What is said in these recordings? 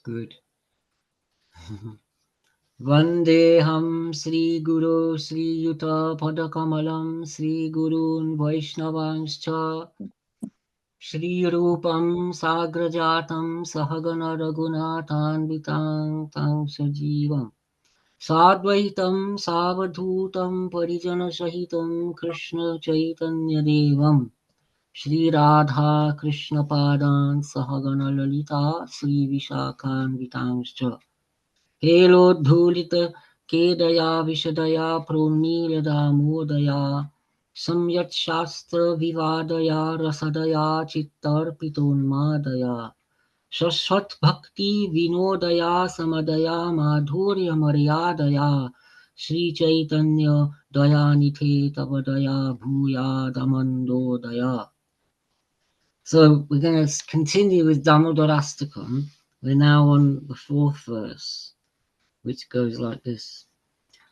Good. Vandeham Sri Guru Sri Yuta Padakamalam Sri Gurun Vaishnavanscha Shri Rupam Sagrajatam Sahagana Raghunathanvitam Tang Sajivam Sadvaitam Savadhutam Parijana Sahitam Krishna Chaitanya Devam Shri Radha Krishna Padan Sahagana Lalita Sri Vishakhanvitamscha Helodhulita Kedaya Vishadaya Pronilada Modaya Samyat Shastra Vivadaya Rasadaya Chittarpitonmadaya Shashvat Bhakti Vinodaya Samadaya Madhurya Maryadaya Sri Chaitanya Dayanithe Tavadaya Bhuya Damandodaya. So we're going to continue with Damodar-astakam. We're now on the fourth verse, which goes like this.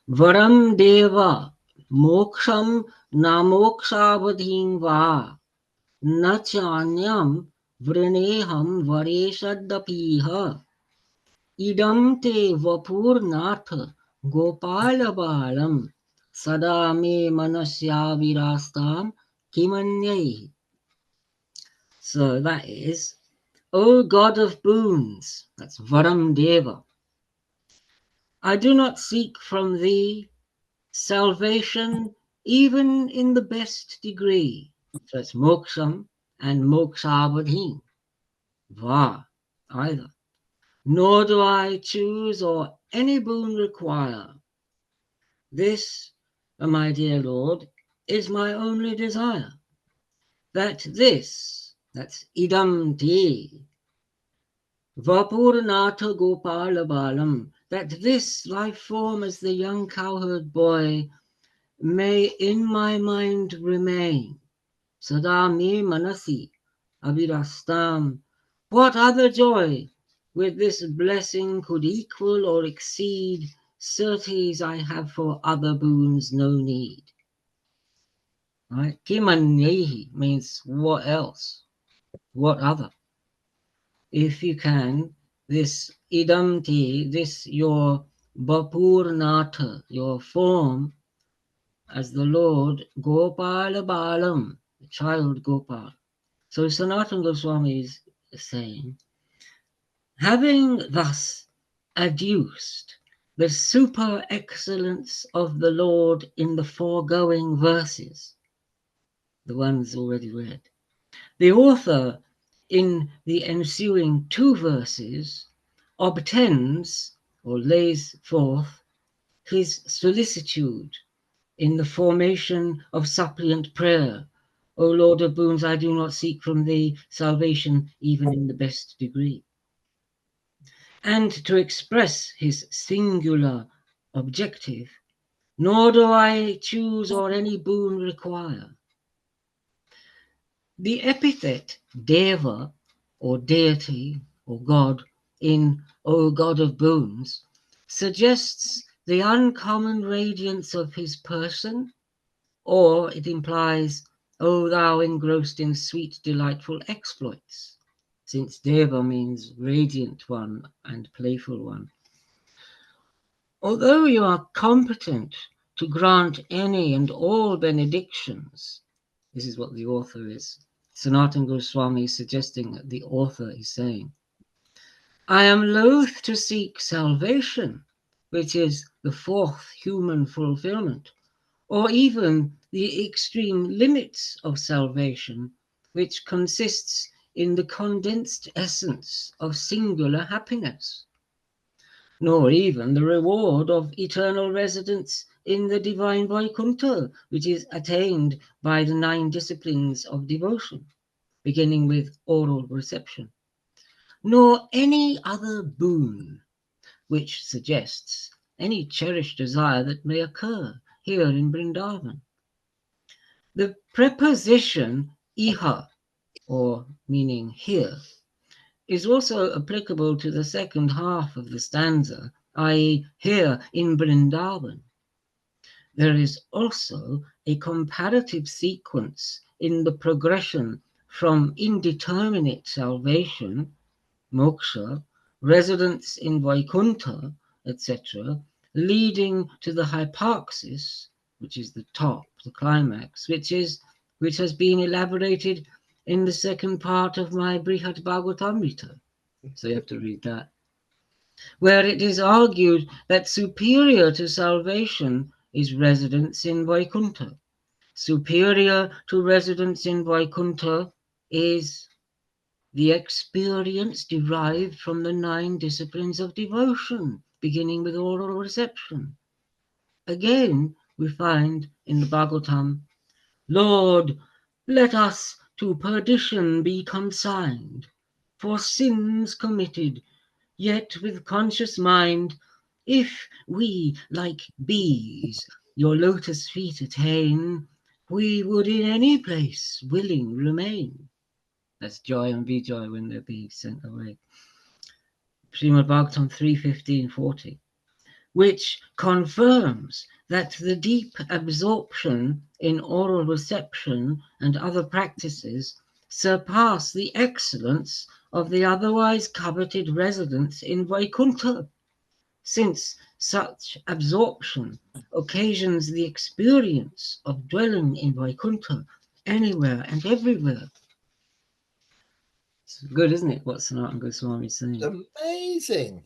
Varam deva moksham namokshavadhim va nachanyam vrineham vareshadapiha idam te vapurnath gopalabalam sada me manasya virastam kimanyai. So that is, O God of boons, that's Varam Deva, I do not seek from thee salvation even in the best degree. So it's moksham and mokshavadhin, va, either. Nor do I choose or any boon require. This, my dear Lord, is my only desire, that this, that's idam te, Vapurnatha Gopala Balam, that this life form as the young cowherd boy may in my mind remain. Sada me manasi avirastam. What other joy with this blessing could equal or exceed? Certes, I have for other boons no need. Right? Kimanyehi means what else? What other? If you can, this idamti, this your Bapurnatha, your form as the Lord, Gopala Balam, the child Gopal. So Sanatana Goswami is saying, having thus adduced the super excellence of the Lord in the foregoing verses, the ones already read, the author in the ensuing two verses obtends or lays forth his solicitude in the formation of suppliant prayer. O Lord of boons, I do not seek from thee salvation even in the best degree. And to express his singular objective, nor do I choose or any boon require. The epithet Deva, or deity, or God, in O God of boons, suggests the uncommon radiance of his person, or it implies, O thou engrossed in sweet, delightful exploits, since Deva means radiant one and playful one. Although you are competent to grant any and all benedictions, this is what the author is. Sanatana Goswami is suggesting that the author is saying, I am loath to seek salvation, which is the fourth human fulfillment, or even the extreme limits of salvation, which consists in the condensed essence of singular happiness, nor even the reward of eternal residence in the divine Vaikuntha, which is attained by the 9 disciplines of devotion, beginning with oral reception, nor any other boon which suggests any cherished desire that may occur here in Vrindavan. The preposition iha, or meaning here, is also applicable to the second half of the stanza, i.e. here in Vrindavan. There is also a comparative sequence in the progression from indeterminate salvation, moksha, residence in Vaikuntha, etc., leading to the hypaxis, which is the top, the climax, which has been elaborated in the second part of my Brihat Bhagavatamrita. So you have to read that, where it is argued that superior to salvation is residence in Vaikuntha. Superior to residence in Vaikuntha is the experience derived from the 9 disciplines of devotion, beginning with oral reception. Again, we find in the Bhagavatam, Lord, let us to perdition be consigned, for sins committed, yet with conscious mind, if we, like bees, your lotus feet attain, we would in any place willing remain. That's joy and vijay when they're being sent away. Srimad Bhagavatam 3:15-40, which confirms that the deep absorption in oral reception and other practices surpass the excellence of the otherwise coveted residence in Vaikuntha, since such absorption occasions the experience of dwelling in Vaikuntha anywhere and everywhere. It's good, isn't it, what Sanatana Goswami is saying? Amazing.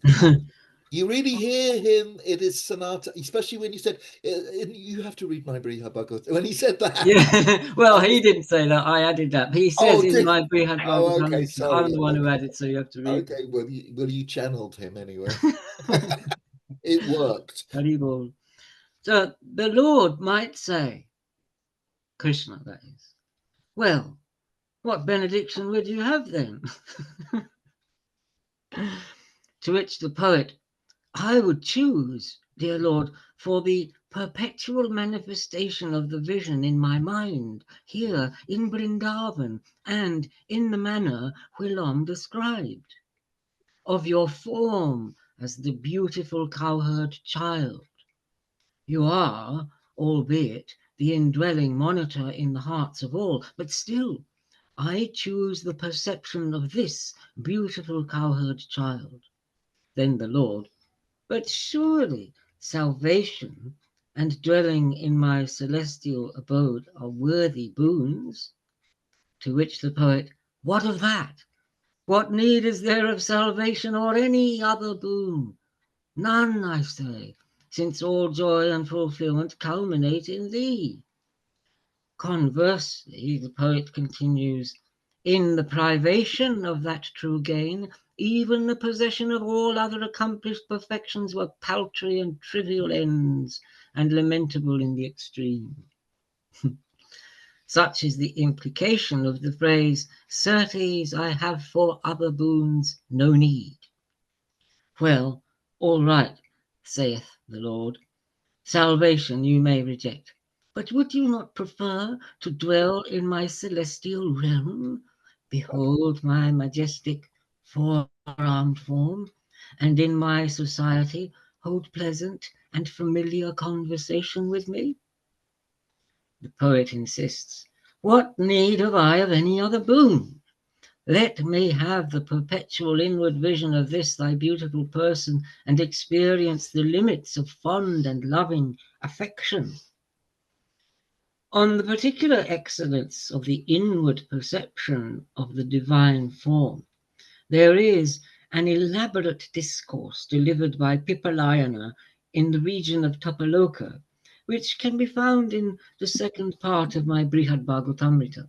You really hear him. It is Sanatana, especially when you said, you have to read my Brihad Bhagavad. When he said that. Yeah, well, he didn't say that. I added that. He says in my Brihad okay, Bhagavatam, sorry. I'm the one who added, so you have to read Okay, well, you channeled him anyway. It worked. Haribol. So the Lord might say, Krishna, that is, well, what benediction would you have then? To which the poet, I would choose, dear Lord, for the perpetual manifestation of the vision in my mind, here in Vrindavan, and in the manner whilom described, of your form as the beautiful cowherd child. You are, albeit, the indwelling monitor in the hearts of all, but still I choose the perception of this beautiful cowherd child. Then the Lord, but surely salvation and dwelling in my celestial abode are worthy boons. To which the poet, what of that? What need is there of salvation or any other boon? None, I say, since all joy and fulfillment culminate in thee. Conversely, the poet continues, in the privation of that true gain, even the possession of all other accomplished perfections were paltry and trivial ends, and lamentable in the extreme. Such is the implication of the phrase, certes I have for other boons no need. Well, all right, saith the Lord, salvation you may reject. But would you not prefer to dwell in my celestial realm, behold my majestic four-armed form, and in my society hold pleasant and familiar conversation with me? The poet insists, what need have I of any other boon? Let me have the perpetual inward vision of this thy beautiful person, and experience the limits of fond and loving affection. On the particular excellence of the inward perception of the divine form, there is an elaborate discourse delivered by Pipalayana in the region of Tapaloka, which can be found in the second part of my Brihad Bhagavatamrita.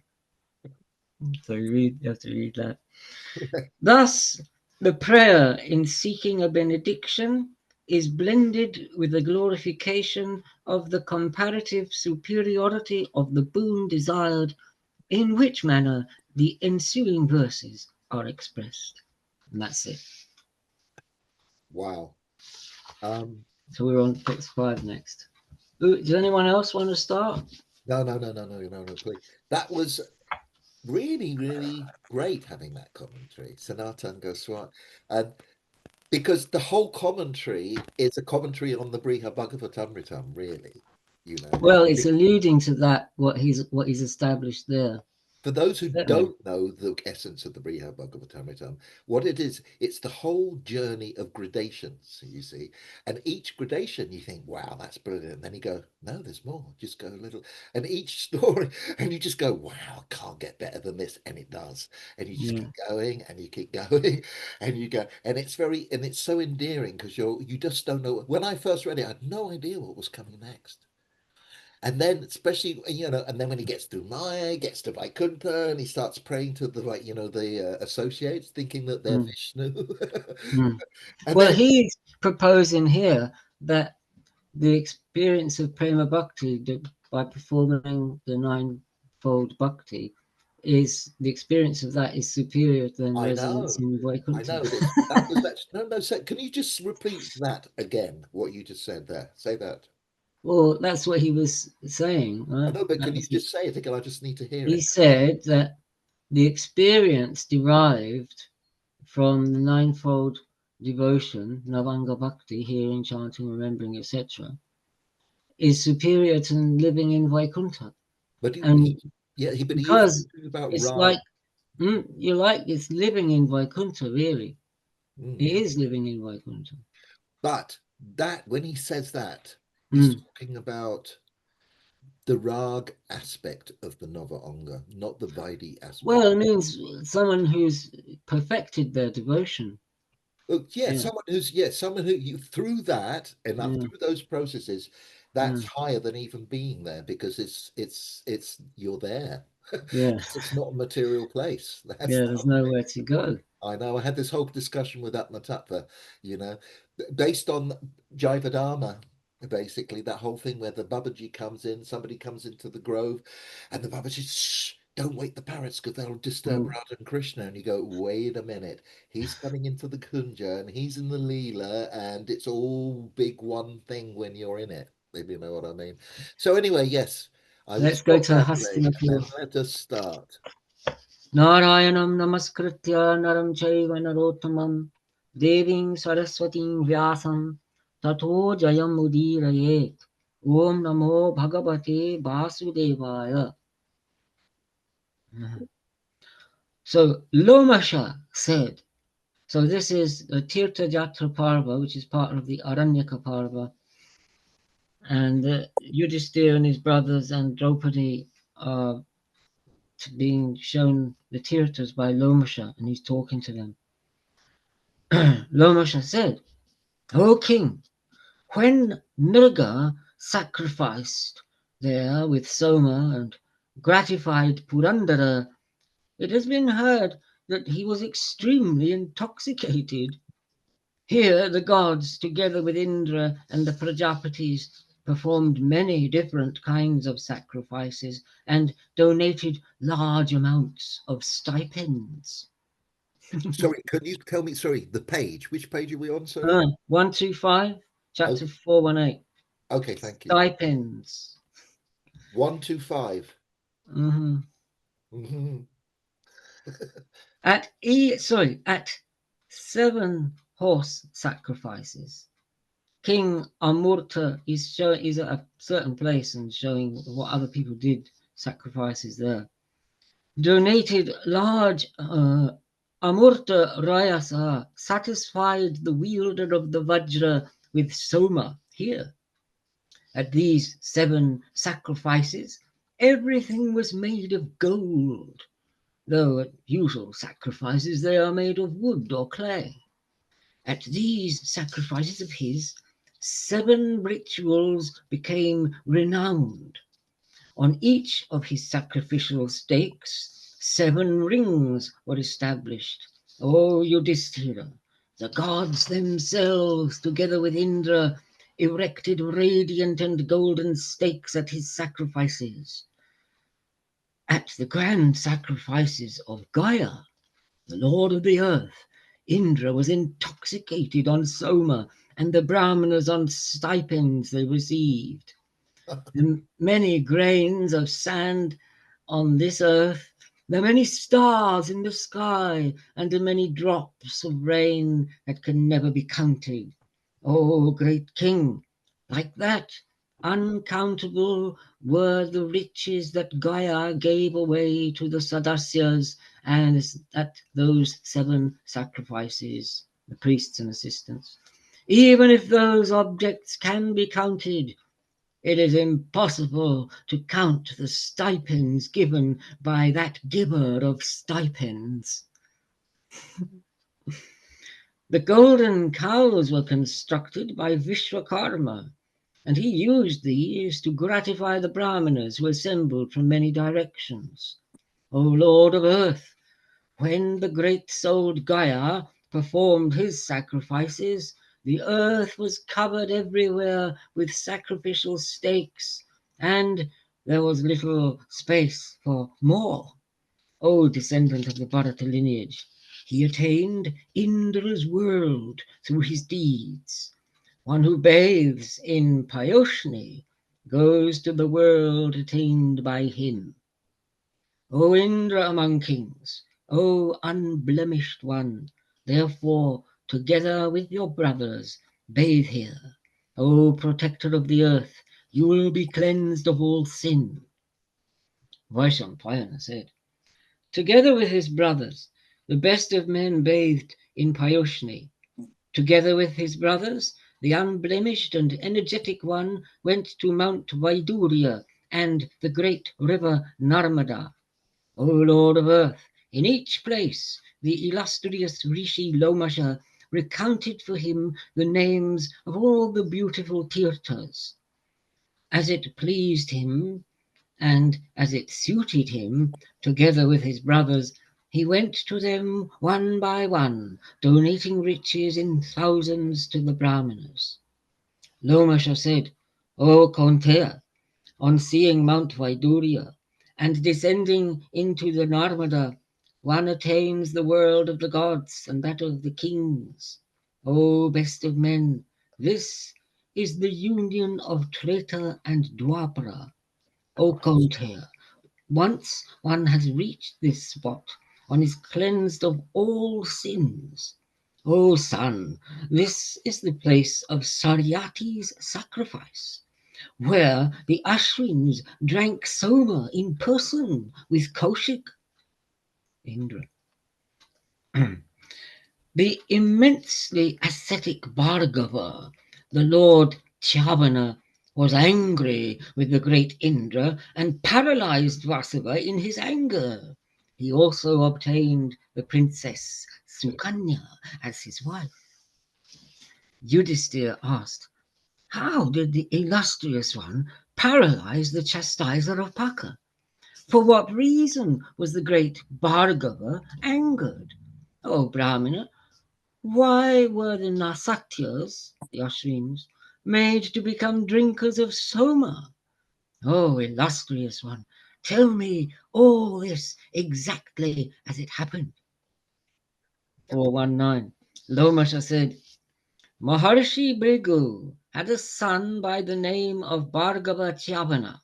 So you have to read that. Thus, the prayer in seeking a benediction is blended with the glorification of the comparative superiority of the boon desired, in which manner the ensuing verses are expressed. And that's it. Wow. So we're on text 5 next. Does anyone else want to start? No, please. That was really, really great having that commentary, Sanatana Goswami. And because the whole commentary is a commentary on the Brihad Bhagavatamritam, really, Well, it's alluding to that, what he's established there. For those who certainly. don't know the essence of the Briha Bhagavatamritam, what it is, it's the whole journey of gradations, you see. And each gradation, you think, wow, that's brilliant. And then you go, no, there's more. Just go a little. And each story, and you just go, wow, I can't get better than this. And it does. And you just Yeah. keep going and you keep going and you go. And it's very, and it's so endearing because you just don't know. When I first read it, I had no idea what was coming next. And then, especially, and then when he gets to Maya, gets to Vaikuntha, and he starts praying to the, like, the associates, thinking that they're Mm, Vishnu. mm. And Well, then, he's proposing here that the experience of prema bhakti by performing the ninefold bhakti is the experience of that is superior than I residence know, in I Vaikuntha. know this. That was actually, no, no, can you just repeat that again, what you just said there? Say that. Well, that's what he was saying, I right? know, but can you just say it again? I just need to hear He it. said that the experience derived from the ninefold devotion, Navanga Bhakti, hearing, chanting, remembering, etc., is superior to living in Vaikuntha. But And but he is because talking about it's Rag. like, you like, it's living in Vaikuntha, really. It Mm. is living in Vaikuntha. But that, when he says that, he's Mm. talking about the rag aspect of the Nava Anga, not the Vaidhi aspect. Well, it means someone who's perfected their devotion. Well, yeah, Yeah, someone who you through that and up yeah, through those processes, that's yeah, higher than even being there because it's you're there. yeah, It's not a material place. That's yeah. the There's whole thing. nowhere to go. I know. I had this whole discussion with Atmatattva, you know, based on Jivadharma, basically, that whole thing where the Babaji comes in, somebody comes into the grove, and the Babaji, shh, don't wake the parrots because they'll disturb Mm. Radha and Krishna. And you go, wait a minute, he's coming into the Kunja and he's in the Leela, and it's all big one thing when you're in it, if you know what I mean. So, anyway, yes, I will Let's go stop to babbling and then Hastinapur. let us start. Narayanam namaskritya naram chaiva narottamam deving saraswatim vyasam tato jayam udirayet. Om namo bhagavate vasudevaya. So Lomasha said, so this is the Tirtha Jatra Parva, which is part of the Aranyaka Parva, and Yudhishthira and his brothers and Draupadi are being shown the Tirthas by Lomasha, and he's talking to them. Lomasha said, O king, when Nirga sacrificed there with Soma and gratified Purandara, it has been heard that he was extremely intoxicated. Here the gods, together with Indra and the Prajapatis, performed many different kinds of sacrifices and donated large amounts of stipends. Sorry, can you tell me, sorry, the page? Which page are we on? Sorry. 125, Oh, chapter 418. okay, thank you. Stipends. 125. Mhm. Mhm. At 7 horse sacrifices, King Amurta is at a certain place and showing what other people did sacrifices there. Donated large Amurta Rayasa, satisfied the wielder of the Vajra with Soma. Here, at these 7 sacrifices, everything was made of gold, though at usual sacrifices they are made of wood or clay. At these sacrifices of his, 7 rituals became renowned. On each of his sacrificial stakes, 7 rings were established. O Yudhishthira, the gods themselves, together with Indra, erected radiant and golden stakes at his sacrifices. At the grand sacrifices of Gaia, the lord of the earth, Indra was intoxicated on Soma, and the Brahmanas on stipends they received. The many grains of sand on this earth, the many stars in the sky, and the many drops of rain that can never be counted. O great king, like that, uncountable were the riches that Gaia gave away to the Sadasyas and at those 7 sacrifices, the priests and assistants. Even if those objects can be counted, it is impossible to count the stipends given by that giver of stipends. The golden cows were constructed by Vishwakarma, and he used these to gratify the Brahmanas who assembled from many directions. O Lord of Earth, when the great-souled Gaia performed his sacrifices, the earth was covered everywhere with sacrificial stakes, and there was little space for more. O descendant of the Bharata lineage, he attained Indra's world through his deeds. One who bathes in Payoshni goes to the world attained by him. O Indra among kings, O unblemished one, therefore, together with your brothers, bathe here. O protector of the earth, you will be cleansed of all sin. Vaishampayana said, together with his brothers, the best of men bathed in Payoshni. Together with his brothers, the unblemished and energetic one went to Mount Vaidurya and the great river Narmada. O Lord of Earth, in each place the illustrious Rishi Lomasha recounted for him the names of all the beautiful Tirthas. As it pleased him, and as it suited him, together with his brothers, he went to them one by one, donating riches in thousands to the Brahmanas. Lomasha said, O Kaunteya, on seeing Mount Vaidurya and descending into the Narmada, one attains the world of the gods and that of the kings. O best of men, this is the union of Treta and Dwapara. O Kaunteya, once one has reached this spot, one is cleansed of all sins. O son, this is the place of Saryati's sacrifice, where the Ashwins drank Soma in person with Kaushik. Indra. The immensely ascetic Bhargava, the Lord Chavana, was angry with the great Indra and paralyzed Vasava in his anger. He also obtained the princess Sukanya as his wife. Yudhisthira asked, how did the illustrious one paralyze the chastiser of Paka? For what reason was the great Bhargava angered? O Brahmana, why were the Nasatyas, the Ashwins, made to become drinkers of Soma? O illustrious one, tell me all this exactly as it happened. 419. Lomasha said, Maharshi Bhrigu had a son by the name of Bhargava Chavana.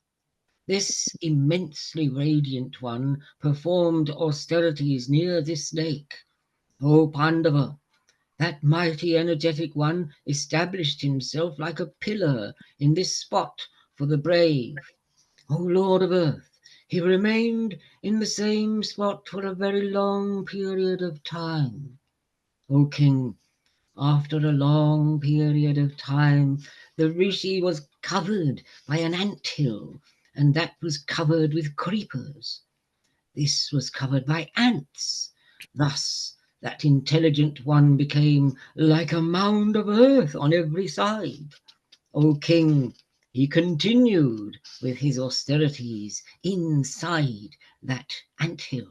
This immensely radiant one performed austerities near this lake. O Pandava, that mighty energetic one established himself like a pillar in this spot for the brave. O Lord of Earth, he remained in the same spot for a very long period of time. O King, after a long period of time, the Rishi was covered by an anthill, and that was covered with creepers. This was covered by ants. Thus, that intelligent one became like a mound of earth on every side. O King, he continued with his austerities inside that anthill.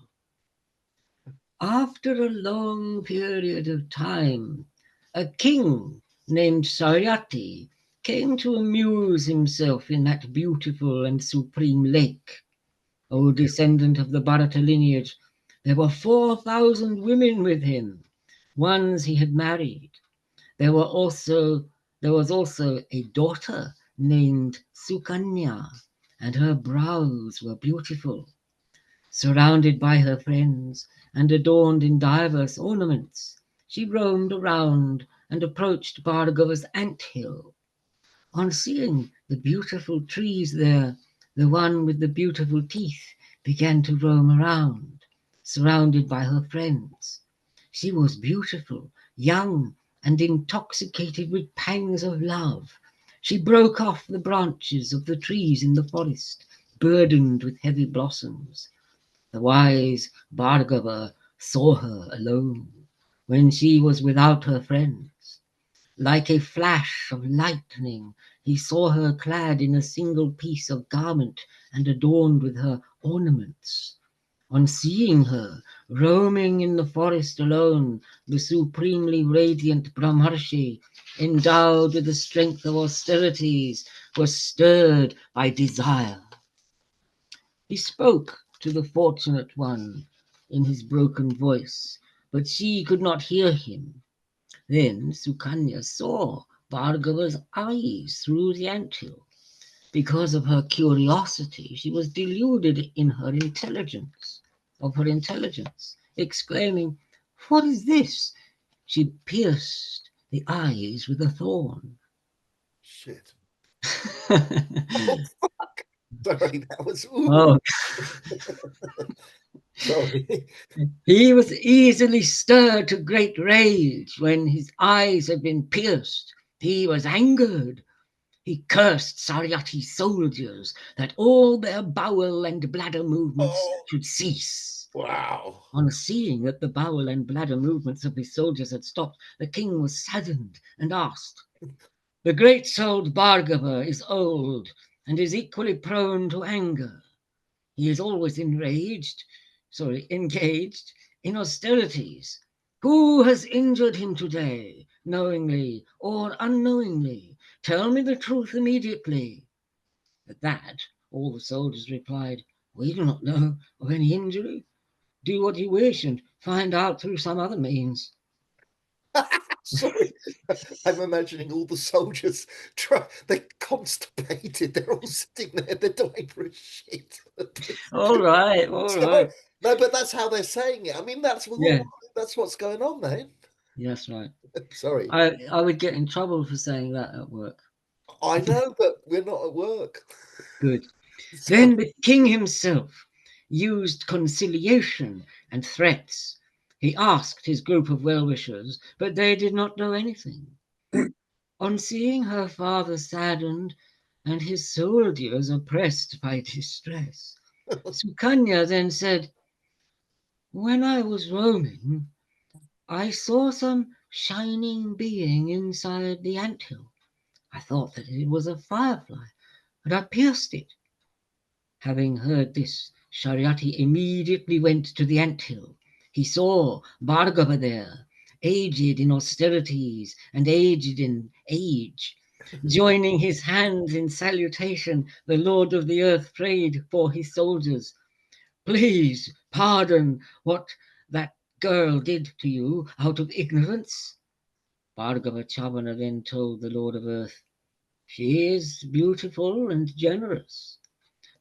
After a long period of time, a king named Saryati came to amuse himself in that beautiful and supreme lake. O descendant of the Bharata lineage, there were 4,000 women with him, ones he had married. There was also a daughter named Sukanya, and her brows were beautiful. Surrounded by her friends and adorned in diverse ornaments, she roamed around and approached Bhargava's anthill. On seeing The beautiful trees there, the one with the beautiful teeth, began to roam around, surrounded by her friends. She was beautiful, young, and intoxicated with pangs of love. She broke off the branches of the trees in the forest, burdened with heavy blossoms. The wise Bhargava saw her alone, when she was without her friends. Like a flash of lightning, he saw her clad in a single piece of garment and adorned with her ornaments. On seeing her roaming in the forest alone, the supremely radiant Brahmarshi, endowed with the strength of austerities, was stirred by desire. He spoke to the fortunate one in his broken voice, but she could not hear him. Then Sukanya saw Bhargava's eyes through the anthill. Because of her curiosity, she was deluded in her intelligence, exclaiming, "What is this?" She pierced the eyes with a thorn. Shit. Oh, fuck. Sorry, that was. Ooh. Oh, Sorry. he was easily stirred to great rage when his eyes had been pierced. He was angered. He cursed Saryati's soldiers that all their bowel and bladder movements Oh, should cease. wow. On seeing that the bowel and bladder movements of his soldiers had stopped, the king was saddened and asked, "The great-souled Bhargava is old and is equally prone to anger. He is always engaged in austerities. Who has injured him today, knowingly or unknowingly? Tell me the truth immediately." At that, all the soldiers replied, "We do not know of any injury. Do what you wish and find out through some other means." Sorry, I'm imagining all the soldiers they're constipated, they're all sitting there, they're dying for a shit. All right, all Sorry. right. No, but that's how they're saying it. I mean, Yeah, that's what's going on, man. that's right. Sorry. I would get in trouble for saying that at work. I know, but we're not at work. Good. Sorry. Then the king himself used conciliation and threats. He asked his group of well-wishers, but they did not know anything. On seeing her father saddened and his soldiers oppressed by distress, Sukanya then said, "When I was roaming, I saw some shining being inside the anthill. I thought that it was a firefly, and I pierced it." Having heard this, Shariati immediately went to the anthill. He saw Bhargava there, aged in austerities and aged in age. Joining his hands in salutation, the Lord of the Earth prayed for his soldiers. "Please pardon what that girl did to you out of ignorance." Bhargava Chavana then told the Lord of Earth, "She is beautiful and generous,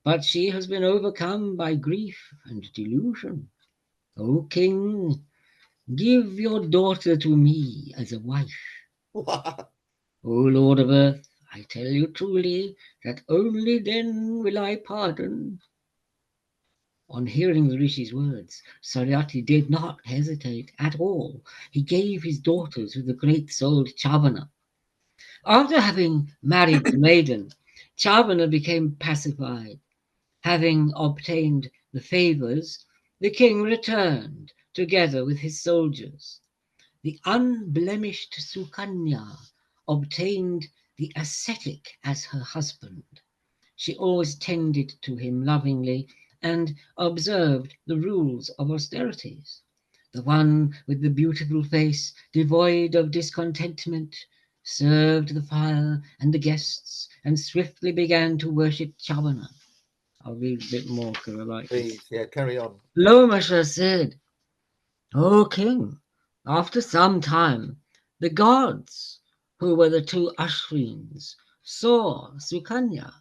but she has been overcome by grief and delusion. O king, give your daughter to me as a wife." Wow. "O Lord of Earth, I tell you truly that only then will I pardon." On hearing the Rishi's words, Saryati did not hesitate at all. He gave his daughter to the great-souled Chavana. After having married the maiden, Chavana became pacified. Having obtained the favors, the king returned together with his soldiers. The unblemished Sukanya obtained the ascetic as her husband. She always tended to him lovingly and observed the rules of austerities. The one with the beautiful face, devoid of discontentment, served the fire and the guests and swiftly began to worship Chavana. I'll read a bit more because I like this. Please, yeah, carry on. Lomasha said, "O king, after some time, the gods, who were the two Ashwins, saw Sukanya.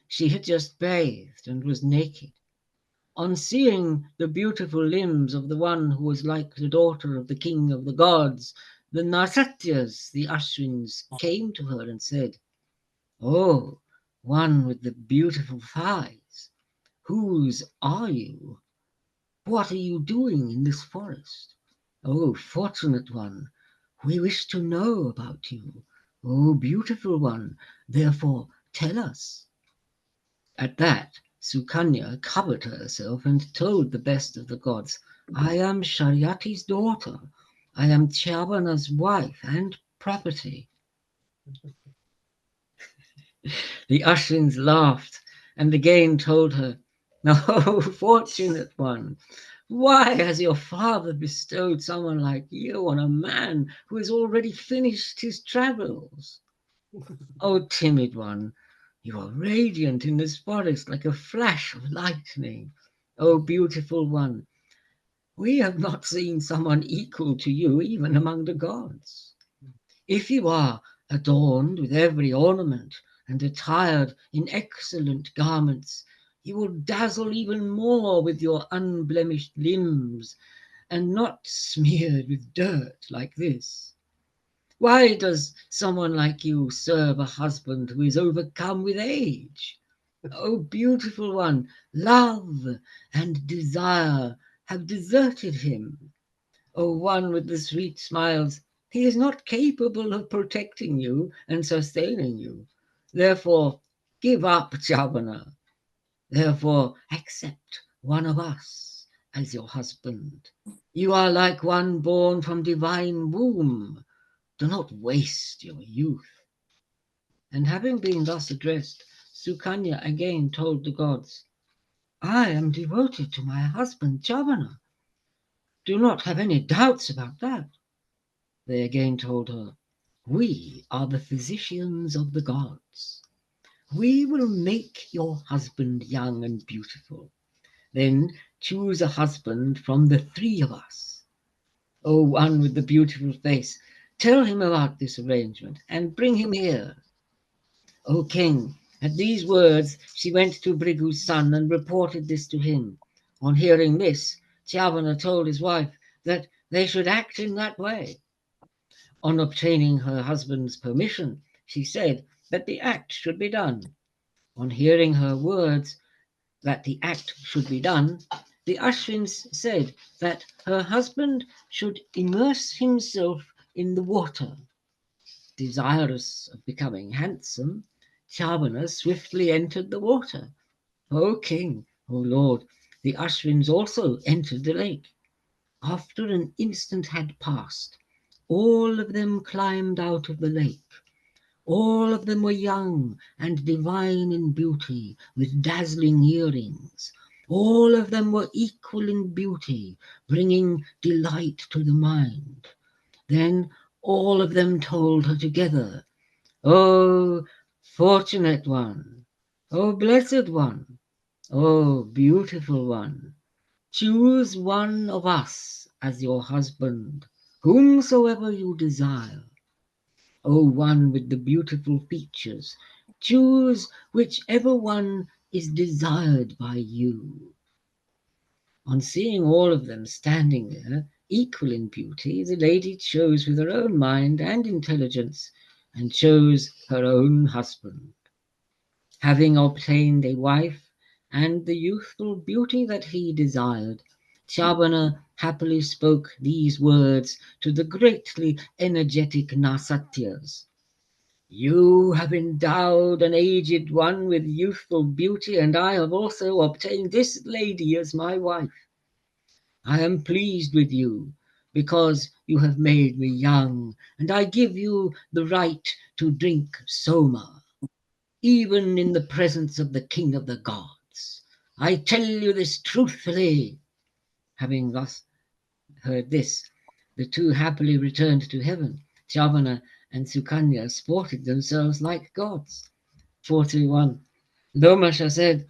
She had just bathed and was naked. On seeing the beautiful limbs of the one who was like the daughter of the king of the gods, the Nasatyas, the Ashwins, came to her and said, 'Oh, one with the beautiful thighs, whose are you? What are you doing in this forest? Oh, fortunate one, we wish to know about you. Oh, beautiful one, therefore tell us. At that, Sukanya covered herself and told the best of the gods, I am Sharyati's daughter. I am Chavana's wife and property. The Ashwins laughed and again told her, oh, fortunate one, why has your father bestowed someone like you on a man who has already finished his travels? Oh, timid one, you are radiant in this forest like a flash of lightning. Oh, beautiful one, we have not seen someone equal to you even among the gods. If you are adorned with every ornament and attired in excellent garments, you will dazzle even more with your unblemished limbs and not smeared with dirt like this. Why does someone like you serve a husband who is overcome with age? Oh, beautiful one, love and desire have deserted him. Oh, one with the sweet smiles, he is not capable of protecting you and sustaining you. Therefore, give up Chavana. Therefore, accept one of us as your husband. You are like one born from divine womb. Do not waste your youth. And having been thus addressed, Sukanya again told the gods, I am devoted to my husband Chavana. Do not have any doubts about that. They again told her, we are the physicians of the gods. We will make your husband young and beautiful. Then choose a husband from the three of us. O one with the beautiful face, tell him about this arrangement and bring him here. O king, at these words she went to Brigu's son and reported this to him. On hearing this, Chavana told his wife that they should act in that way. On obtaining her husband's permission, she said that the act should be done. On hearing her words that the act should be done, the Ashwins said that her husband should immerse himself in the water. Desirous of becoming handsome, Chavana swiftly entered the water. O king, O lord, the Ashwins also entered the lake. After an instant had passed, all of them climbed out of the lake. All of them were young and divine in beauty, with dazzling earrings. All of them were equal in beauty, bringing delight to the mind. Then all of them told her together, O fortunate one, O blessed one, O beautiful one, choose one of us as your husband, whomsoever you desire. O one with the beautiful features, choose whichever one is desired by you. On seeing all of them standing there, equal in beauty, the lady chose with her own mind and intelligence, and chose her own husband. Having obtained a wife and the youthful beauty that he desired, Chavana happily spoke these words to the greatly energetic Nasatyas. You have endowed an aged one with youthful beauty, and I have also obtained this lady as my wife. I am pleased with you because you have made me young, and I give you the right to drink Soma, even in the presence of the king of the gods. I tell you this truthfully. Having thus heard this, the two happily returned to heaven. Chavana and Sukanya sported themselves like gods. 41. Lomasha said,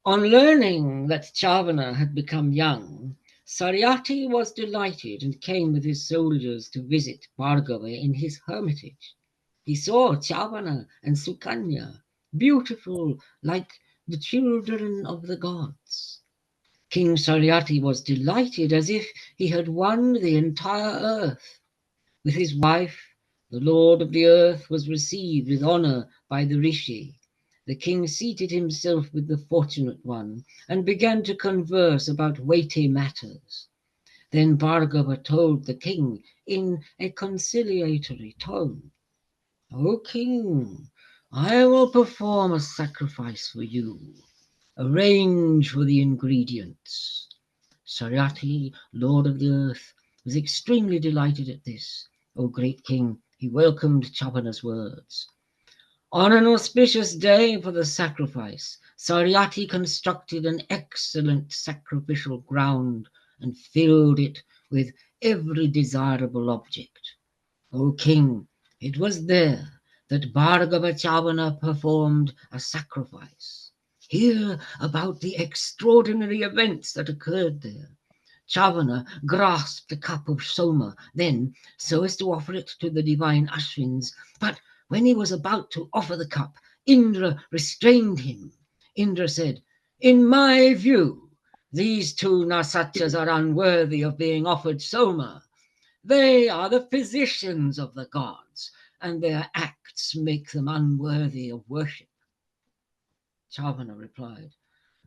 on learning that Chavana had become young, Saryati was delighted and came with his soldiers to visit Bhargava in his hermitage. He saw Chavana and Sukanya, beautiful like the children of the gods. King Saryati was delighted as if he had won the entire earth. With his wife The lord of the earth was received with honor by the rishi. The king seated himself with the fortunate one and began to converse about weighty matters. Then Bhargava told the king in a conciliatory tone, "O king, I will perform a sacrifice for you. Arrange for the ingredients." Saryati, lord of the earth, was extremely delighted at this. O great king, he welcomed Chavana's words. On an auspicious day for the sacrifice, Saryati constructed an excellent sacrificial ground and filled it with every desirable object. O king, it was there that Bhargava Chavana performed a sacrifice. Hear about the extraordinary events that occurred there. Chavana grasped a cup of soma, then, so as to offer it to the divine Ashwins, but when he was about to offer the cup, Indra restrained him. Indra said, "In my view, these two Nasachas are unworthy of being offered soma. They are the physicians of the gods, and their acts make them unworthy of worship." Chavana replied,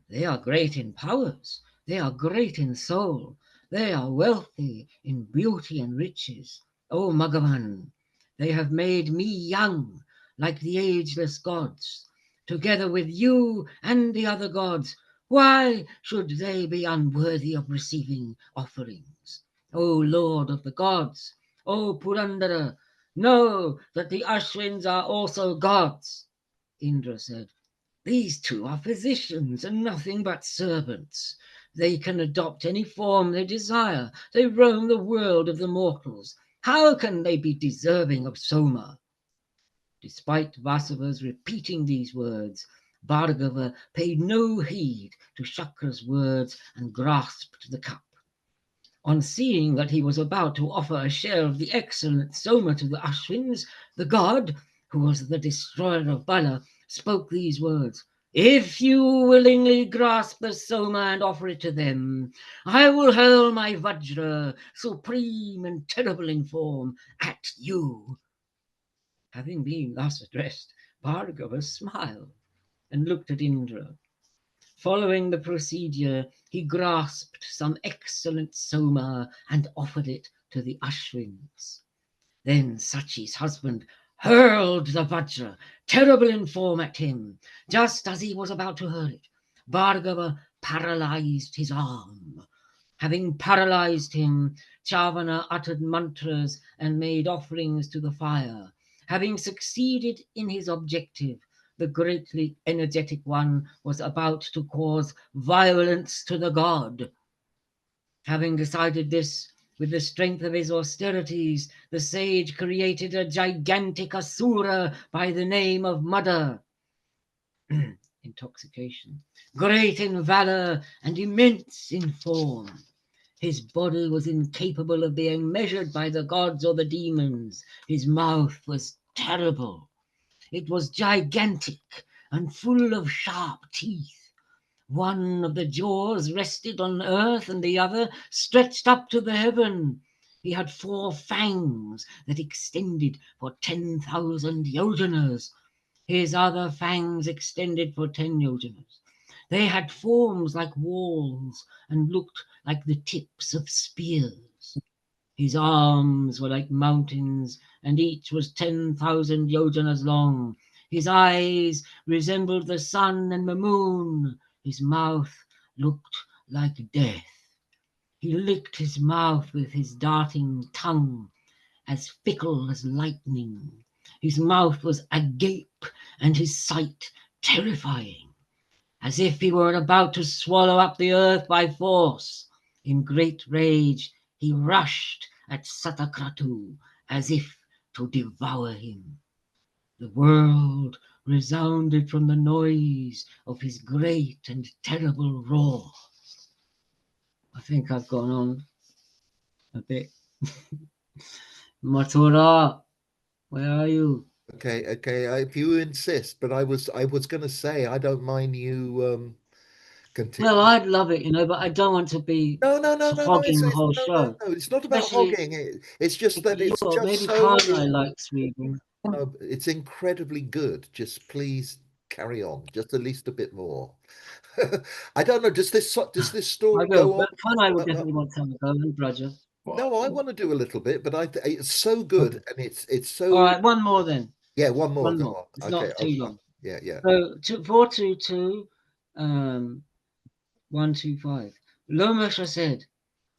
"They are great in powers, they are great in soul, they are wealthy in beauty and riches. O Magavan, they have made me young like the ageless gods. Together with you and the other gods, why should they be unworthy of receiving offerings? O Lord of the gods, O Purandara, know that the Ashwins are also gods." Indra said, "These two are physicians and nothing but servants. They can adopt any form they desire. They roam the world of the mortals. How can they be deserving of Soma?" Despite Vasava's repeating these words, Bhargava paid no heed to Shakra's words and grasped the cup. On seeing that he was about to offer a share of the excellent Soma to the Ashwins, the god, who was the destroyer of Bala, spoke these words: "If you willingly grasp the Soma and offer it to them, I will hurl my Vajra, supreme and terrible in form, at you." Having been thus addressed, Bhargava smiled and looked at Indra. Following the procedure, he grasped some excellent soma and offered it to the Ashwins. Then Sachi's husband hurled the Vajra, terrible in form, at him. Just as he was about to hurl it, Bhargava paralyzed his arm. Having paralyzed him, Chavana uttered mantras and made offerings to the fire. Having succeeded in his objective, the greatly energetic one was about to cause violence to the god. Having decided this, with the strength of his austerities, the sage created a gigantic asura by the name of Mada, intoxication, great in valor and immense in form. His body was incapable of being measured by the gods or the demons. His mouth was terrible. It was gigantic and full of sharp teeth. One of the jaws rested on earth and the other stretched up to the heaven. He had 4 fangs that extended for 10,000 yojanas. His other fangs extended for 10 yojanas. They had forms like walls and looked like the tips of spears. His arms were like mountains, and each was 10,000 yojanas long. His eyes resembled the sun and the moon. His mouth looked like death. He licked his mouth with his darting tongue, as fickle as lightning. His mouth was agape, and his sight terrifying, as if he were about to swallow up the earth by force. In great rage, he rushed at Satakratu as if to devour him. The world resounded from the noise of his great and terrible roar. I think I've gone on a bit. Mathura, where are you? Okay, if you insist, but I was going to say I don't mind you continue. Well, I'd love it, but I don't want to be No, no, no, no, no. hogging the whole No, no, show. no. It's not about Especially hogging. It's just that it's just maybe so. Carnai likes reading. It's incredibly good. Just please carry on, just at least a bit more. I don't know. Does this I story will, go on? but Carnai would Uh, uh, definitely want to have a go, and Roger. no, I want to do a little bit, but it's so Okay. good, and it's All so. right, one more then. Yeah, one more. One Go more. on. It's Okay. not too long. Yeah, yeah. So 422, 125. Lomasha said,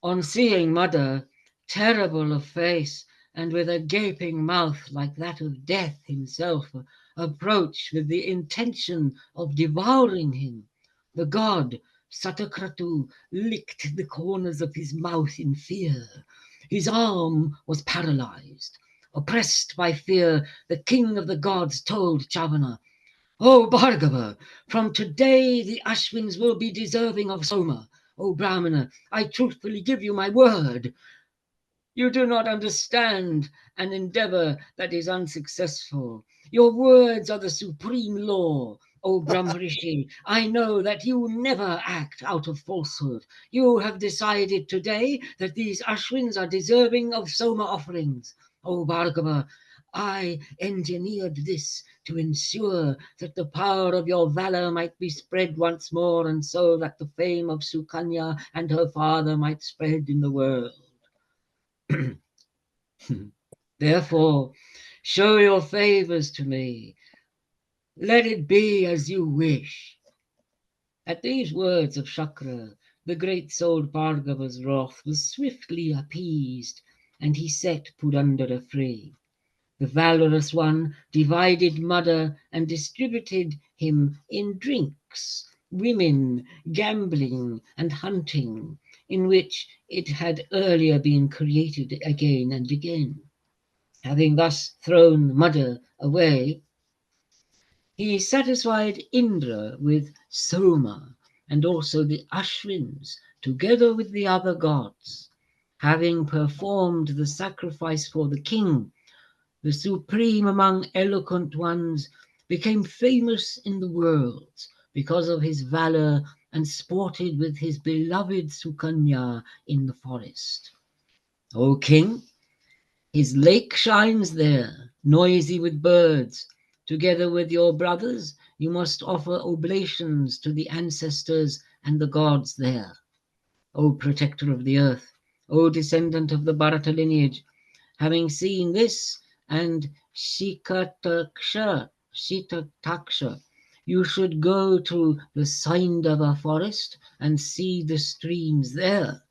on seeing mother, terrible of face, and with a gaping mouth like that of death himself, approach with the intention of devouring him, the god Satakratu licked the corners of his mouth in fear. His arm was paralyzed. Oppressed by fear, the king of the gods told Chavana, O Bhargava, from today the Ashwins will be deserving of Soma. O Brahmana, I truthfully give you my word. You do not understand an endeavor that is unsuccessful. Your words are the supreme law. O Brahmarishi, I know that you never act out of falsehood. You have decided today that these Ashwins are deserving of Soma offerings. O Bhargava, I engineered this to ensure that the power of your valor might be spread once more, and so that the fame of Sukanya and her father might spread in the world. Therefore, show your favors to me. Let it be as you wish. At these words of Shakra, the great souled Bhargava's wrath was swiftly appeased, and he set Purandara free. The valorous one divided Mada and distributed him in drinks, women, gambling, and hunting, in which it had earlier been created again and again. Having thus thrown Mada away, he satisfied Indra with Soma and also the Ashwins, together with the other gods. Having performed the sacrifice for the king, the supreme among eloquent ones became famous in the world because of his valor and sported with his beloved Sukanya in the forest. O king, his lake shines there, noisy with birds. Together with your brothers, you must offer oblations to the ancestors and the gods there. O protector of the earth, O descendant of the Bharata lineage, having seen this and Shitataksha, you should go to the Saindava forest and see the streams there.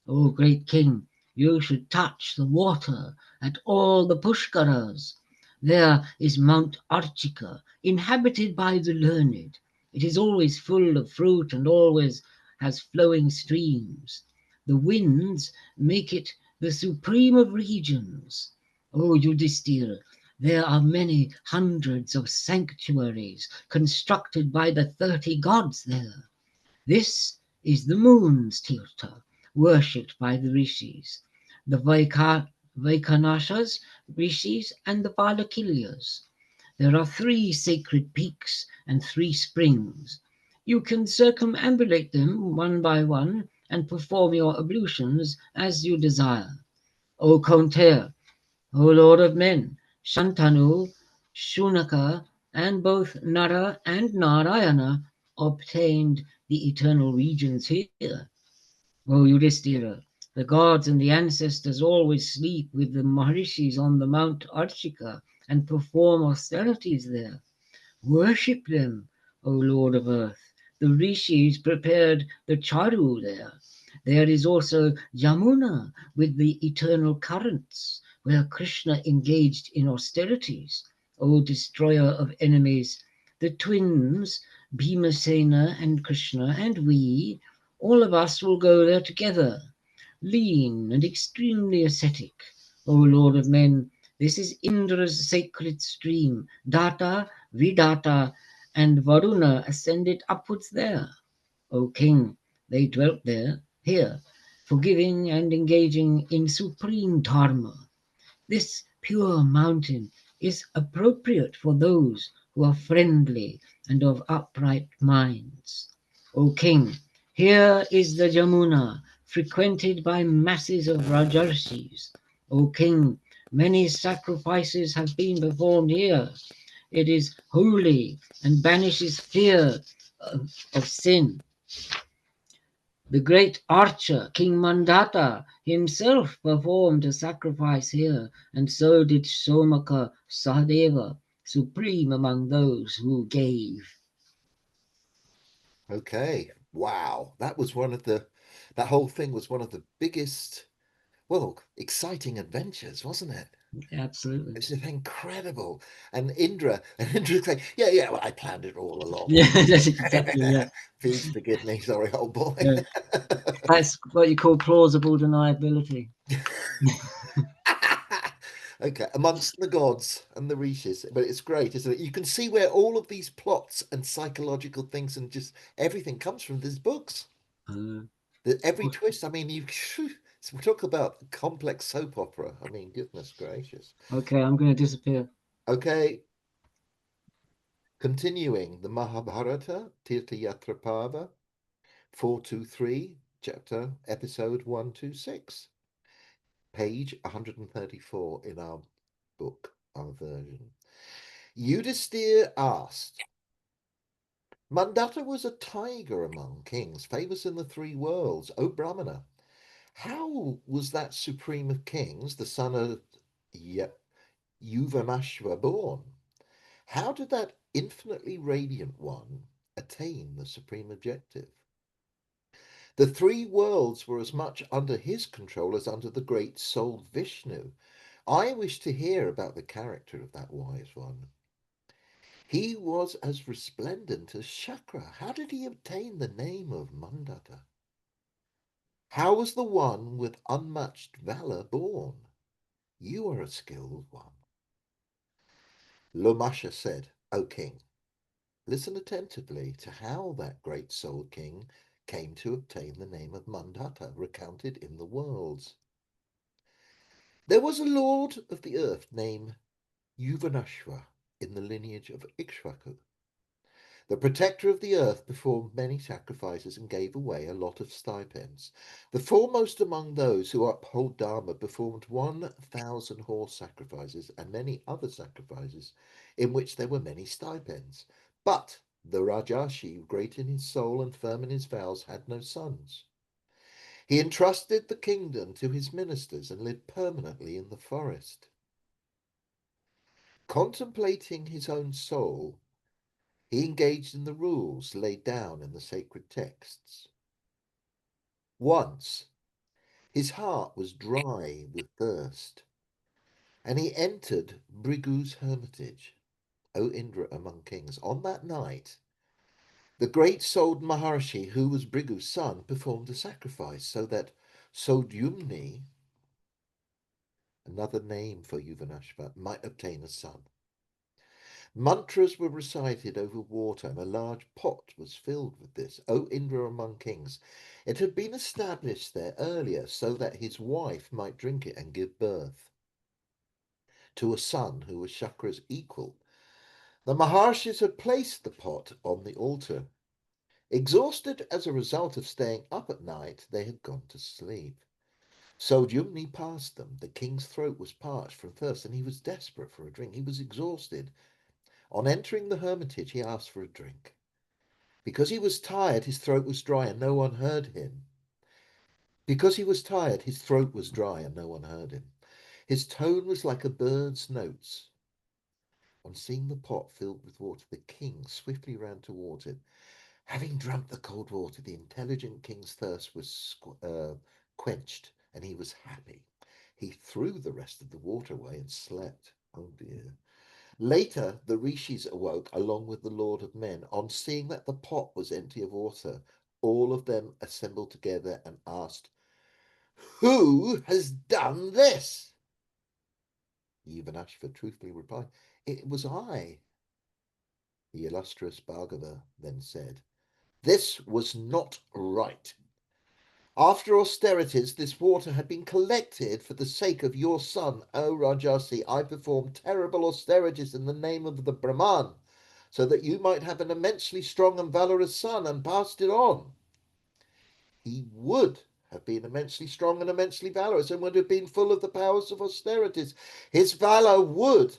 O great king, you should touch the water at all the Pushkaras. There is Mount Archika, inhabited by the learned. It is always full of fruit and always has flowing streams. The winds make it the supreme of regions. O Yudhisthira, there are many hundreds of sanctuaries constructed by the 30 gods there. This is the moon's tirtha, worshipped by the rishis, the Vaikanashas, rishis, and the Valakilyas. There are 3 sacred peaks and 3 springs. You can circumambulate them one by one and perform your ablutions as you desire. O Kaunteya, O Lord of men, Shantanu, Shunaka, and both Nara and Narayana obtained the eternal regions here. O Yudhisthira, the gods and the ancestors always sleep with the Maharishis on the Mount Archika and perform austerities there. Worship them, O Lord of Earth. The Rishis prepared the charu there. There is also Yamuna with the eternal currents, where Krishna engaged in austerities. O destroyer of enemies, the twins, Bhimasena and Krishna, and we, all of us will go there together, lean and extremely ascetic. O Lord of men, this is Indra's sacred stream. Data, Vidata, and Varuna ascended upwards there. O king, they dwelt there, here, forgiving and engaging in supreme dharma. This pure mountain is appropriate for those who are friendly and of upright minds. O king, here is the Jamuna, frequented by masses of Rajarshis. O king, many sacrifices have been performed here. It is holy and banishes fear of sin. The great archer, King Mandata, himself performed a sacrifice here, and so did Somaka Sahadeva, supreme among those who gave. Okay. Wow. That whole thing was one of the biggest, well, exciting adventures, wasn't it? Absolutely. It's just incredible. And Indra's like, yeah, yeah, well, I planned it all along. Yeah, that's exactly, yeah. Please forgive me, sorry, old boy. Yeah. That's what you call plausible deniability. Okay, amongst the gods and the rishis, but it's great, isn't it? You can see where all of these plots and psychological things and just everything comes from these books. Uh, Every twist, I mean, you so we talk about complex soap opera. I mean, goodness gracious. okay, I'm going to disappear. Okay, continuing the Mahabharata, Tirtha Yatrapava, 423, chapter, episode 126, page 134 in our book, our version. Yudhisthira asked, Mandata was a tiger among kings, famous in the three worlds. O Brahmana, how was that supreme of kings, the son of Yuvanashva, born? How did that infinitely radiant one attain the supreme objective? The three worlds were as much under his control as under the great soul Vishnu. I wish to hear about the character of that wise one. He was as resplendent as Shakra. How did he obtain the name of Mandata? How was the one with unmatched valor born? You are a skilled one. Lomasha said, O king, listen attentively to how that great soul king came to obtain the name of Mandata recounted in the worlds. There was a lord of the earth named Yuvanashva in the lineage of Ikshvaku. The protector of the earth performed many sacrifices and gave away a lot of stipends. The foremost among those who uphold Dharma performed 1,000 horse sacrifices and many other sacrifices in which there were many stipends. But the Rajarshi, great in his soul and firm in his vows, had no sons. He entrusted the kingdom to his ministers and lived permanently in the forest. Contemplating his own soul, he engaged in the rules laid down in the sacred texts. Once his heart was dry with thirst, and he entered Brigu's hermitage, O Indra among kings. On that night, the great-souled Maharshi, who was Brigu's son, performed a sacrifice so that Sodyumni, another name for Yuvanashva, might obtain a son. Mantras were recited over water, and a large pot was filled with this. O Indra among kings, it had been established there earlier so that his wife might drink it and give birth to a son who was Shakra's equal. The Maharshis had placed the pot on the altar. Exhausted as a result of staying up at night, they had gone to sleep. Sodyumni passed them. The king's throat was parched from thirst, and he was desperate for a drink. He was exhausted. On entering the hermitage, he asked for a drink. Because he was tired, his throat was dry, and no one heard him. Because he was tired, his throat was dry, and no one heard him. His tone was like a bird's notes. On seeing the pot filled with water, the king swiftly ran towards it. Having drunk the cold water, the intelligent king's thirst was quenched, and he was happy. He threw the rest of the water away and slept. Oh dear. Later, the rishis awoke along with the Lord of Men. On seeing that the pot was empty of water, all of them assembled together and asked, Who has done this? Yuvanashva truthfully replied, It was I. The illustrious Bhargava then said, This was not right. After austerities, this water had been collected for the sake of your son, O Rajasi. I performed terrible austerities in the name of the Brahman. so that you might have an immensely strong and valorous son and passed it on. He would have been immensely strong and immensely valorous and would have been full of the powers of austerities. His valor would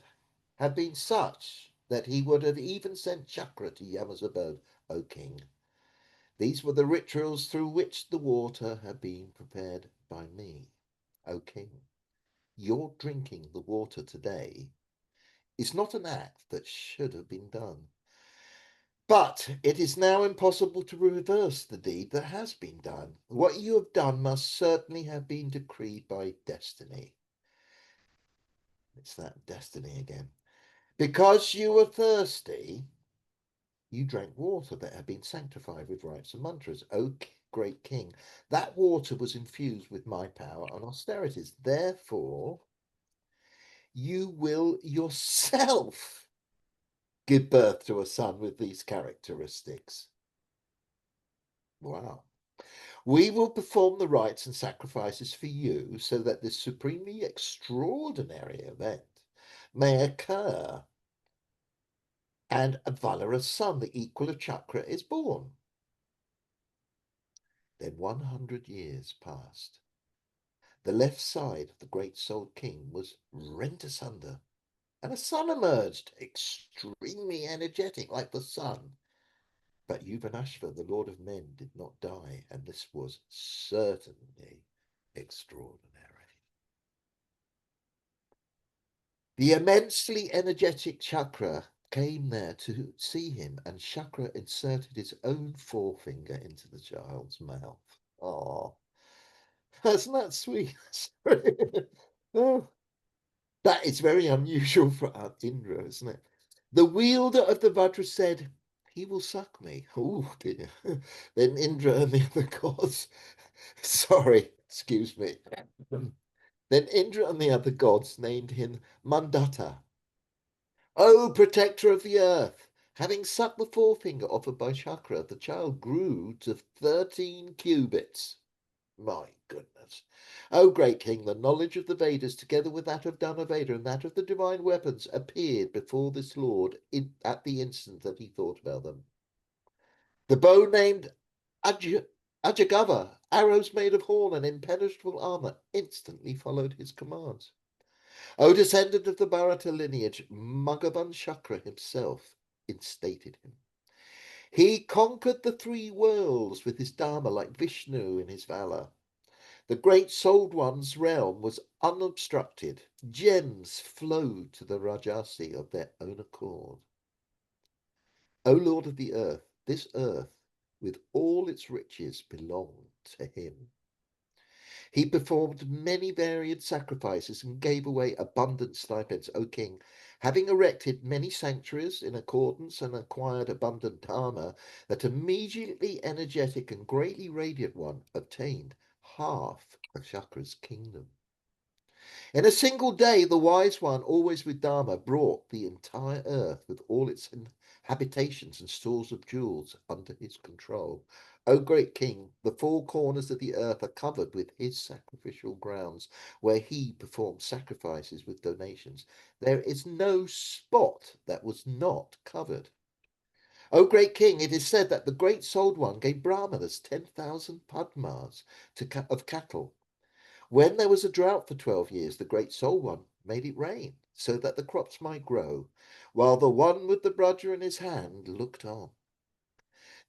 have been such that he would have even sent Chakra to Yama's abode, O king. These were the rituals through which the water had been prepared by me, O king. Your drinking the water today is not an act that should have been done. But it is now impossible to reverse the deed that has been done. What you have done must certainly have been decreed by destiny. It's that destiny again. Because you were thirsty, you drank water that had been sanctified with rites and mantras. O great king, that water was infused with my power and austerities. Therefore, you will yourself give birth to a son with these characteristics. Wow. We will perform the rites and sacrifices for you so that this supremely extraordinary event may occur and a valorous son, the equal of Chakra, is born. Then 100 years passed. The left side of the great souled king was rent asunder, and a son emerged, extremely energetic like the sun. But Yuvanashva, the Lord of Men, did not die, and this was certainly extraordinary. The immensely energetic Chakra came there to see him, and Chakra inserted his own forefinger into the child's mouth. Oh, isn't that sweet? Oh, that is very unusual for Indra, isn't it? The wielder of the Vajra said, he will suck me. Oh dear. Then Indra and the other gods, sorry, excuse me. Then Indra and the other gods named him Mandata. O protector of the earth! Having sucked the forefinger offered by Chakra, the child grew to 13 cubits. My goodness. O great king, the knowledge of the Vedas, together with that of Dhanaveda and that of the divine weapons, appeared before this lord at the instant that he thought about them. The bow named Ajagava, arrows made of horn and impenetrable armor, instantly followed his commands. O descendant of the Bharata lineage, Bhagavan Chakra himself instated him. He conquered the three worlds with his Dharma like Vishnu in his valor. The great souled one's realm was unobstructed. Gems flowed to the Rajasi of their own accord. O Lord of the earth, this earth, with all its riches, belonged to him. He performed many varied sacrifices and gave away abundant stipends, O king, having erected many sanctuaries in accordance and acquired abundant dharma, that immediately energetic and greatly radiant one obtained half of Chakra's kingdom. In a single day, the wise one, always with Dharma, brought the entire earth with all its habitations and stores of jewels under his control. O great king, the four corners of the earth are covered with his sacrificial grounds, where he performed sacrifices with donations. There is no spot that was not covered. O great king, it is said that the great souled one gave Brahmanas 10,000 padmas of cattle. When there was a drought for 12 years, the great soul one made it rain so that the crops might grow, while the one with the bludger in his hand looked on.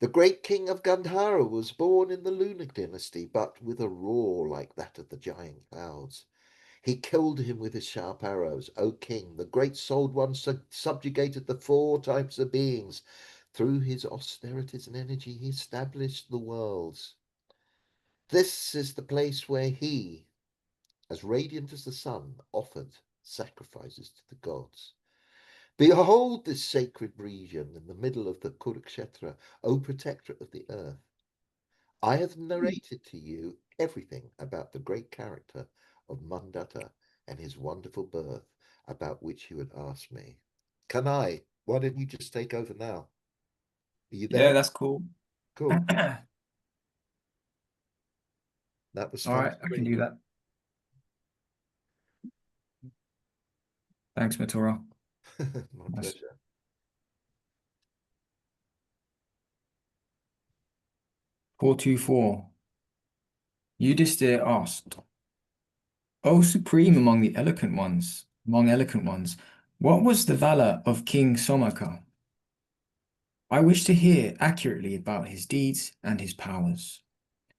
The great king of Gandhara was born in the lunar dynasty, but with a roar like that of the giant clouds. He killed him with his sharp arrows. O king, the great souled one subjugated the four types of beings. Through his austerities and energy, he established the worlds. This is the place where he, as radiant as the sun, offered sacrifices to the gods. Behold this sacred region in the middle of the Kurukshetra, O protector of the earth. I have narrated to you everything about the great character of Mandata and his wonderful birth, about which you had asked me. Kanai, why don't you just take over now? Are you Yeah, there? that's cool. Cool. That was All fun right, to I can read. do that. Thanks, Matura. My Nice. pleasure. 424. Yudhisthira asked, O supreme among eloquent ones, what was the valor of King Somaka? I wish to hear accurately about his deeds and his powers.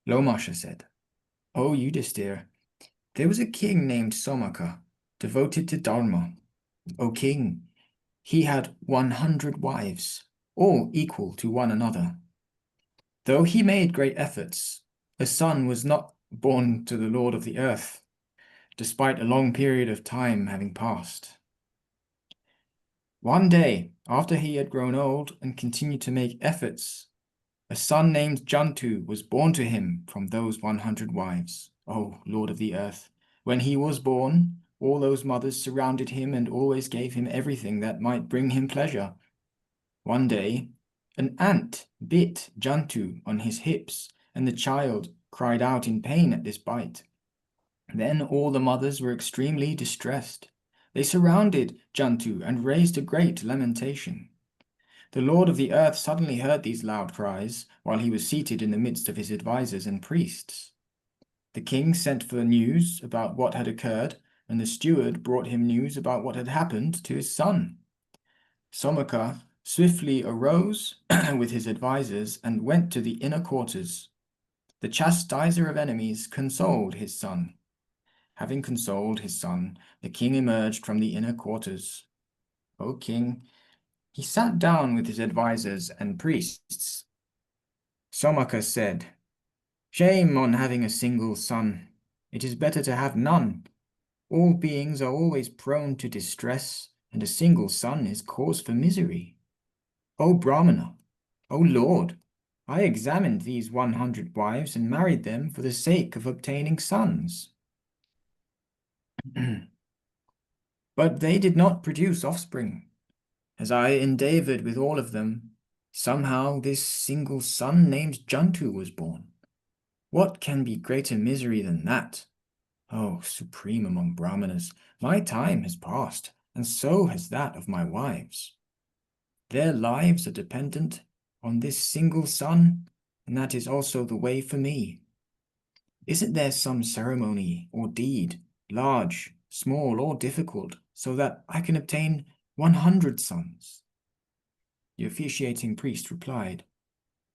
Lomasha said, O Yudhisthira, there was a king named Somaka, devoted to Dharma. O king, he had 100 wives, all equal to one another. Though he made great efforts, a son was not born to the Lord of the earth, despite a long period of time having passed. One day, after he had grown old and continued to make efforts, a son named Jantu was born to him from those 100 wives. O Lord of the earth, when he was born, all those mothers surrounded him and always gave him everything that might bring him pleasure. One day, an ant bit Jantu on his hips, and the child cried out in pain at this bite. Then all the mothers were extremely distressed. They surrounded Jantu and raised a great lamentation. The Lord of the earth suddenly heard these loud cries while he was seated in the midst of his advisers and priests. The king sent for news about what had occurred, and the steward brought him news about what had happened to his son. Somaka swiftly arose with his advisers and went to the inner quarters. The chastiser of enemies consoled his son. Having consoled his son, the king emerged from the inner quarters. O king, he sat down with his advisers and priests. Somaka said, Shame on having a single son. It is better to have none. All beings are always prone to distress, and a single son is cause for misery. O Brahmana, O Lord, I examined these 100 wives and married them for the sake of obtaining sons. But they did not produce offspring. As I endeavored with all of them, somehow this single son named Jantu was born. What can be greater misery than that? Oh, supreme among Brahmanas, my time has passed, and so has that of my wives. Their lives are dependent on this single son, and that is also the way for me. Isn't there some ceremony or deed, large, small, or difficult, so that I can obtain 100 sons? The officiating priest replied,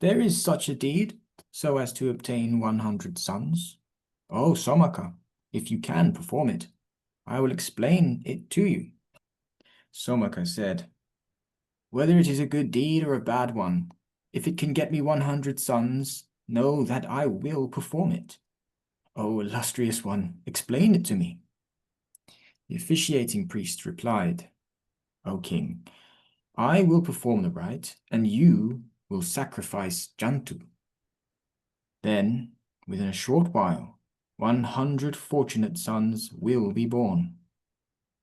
There is such a deed, so as to obtain 100 sons. Oh, Somaka, if you can perform it, I will explain it to you. Somaka said, Whether it is a good deed or a bad one, if it can get me 100 sons, know that I will perform it. O illustrious one, explain it to me. The officiating priest replied, O king, I will perform the rite, and you will sacrifice Jantu. Then, within a short while, 100 fortunate sons will be born.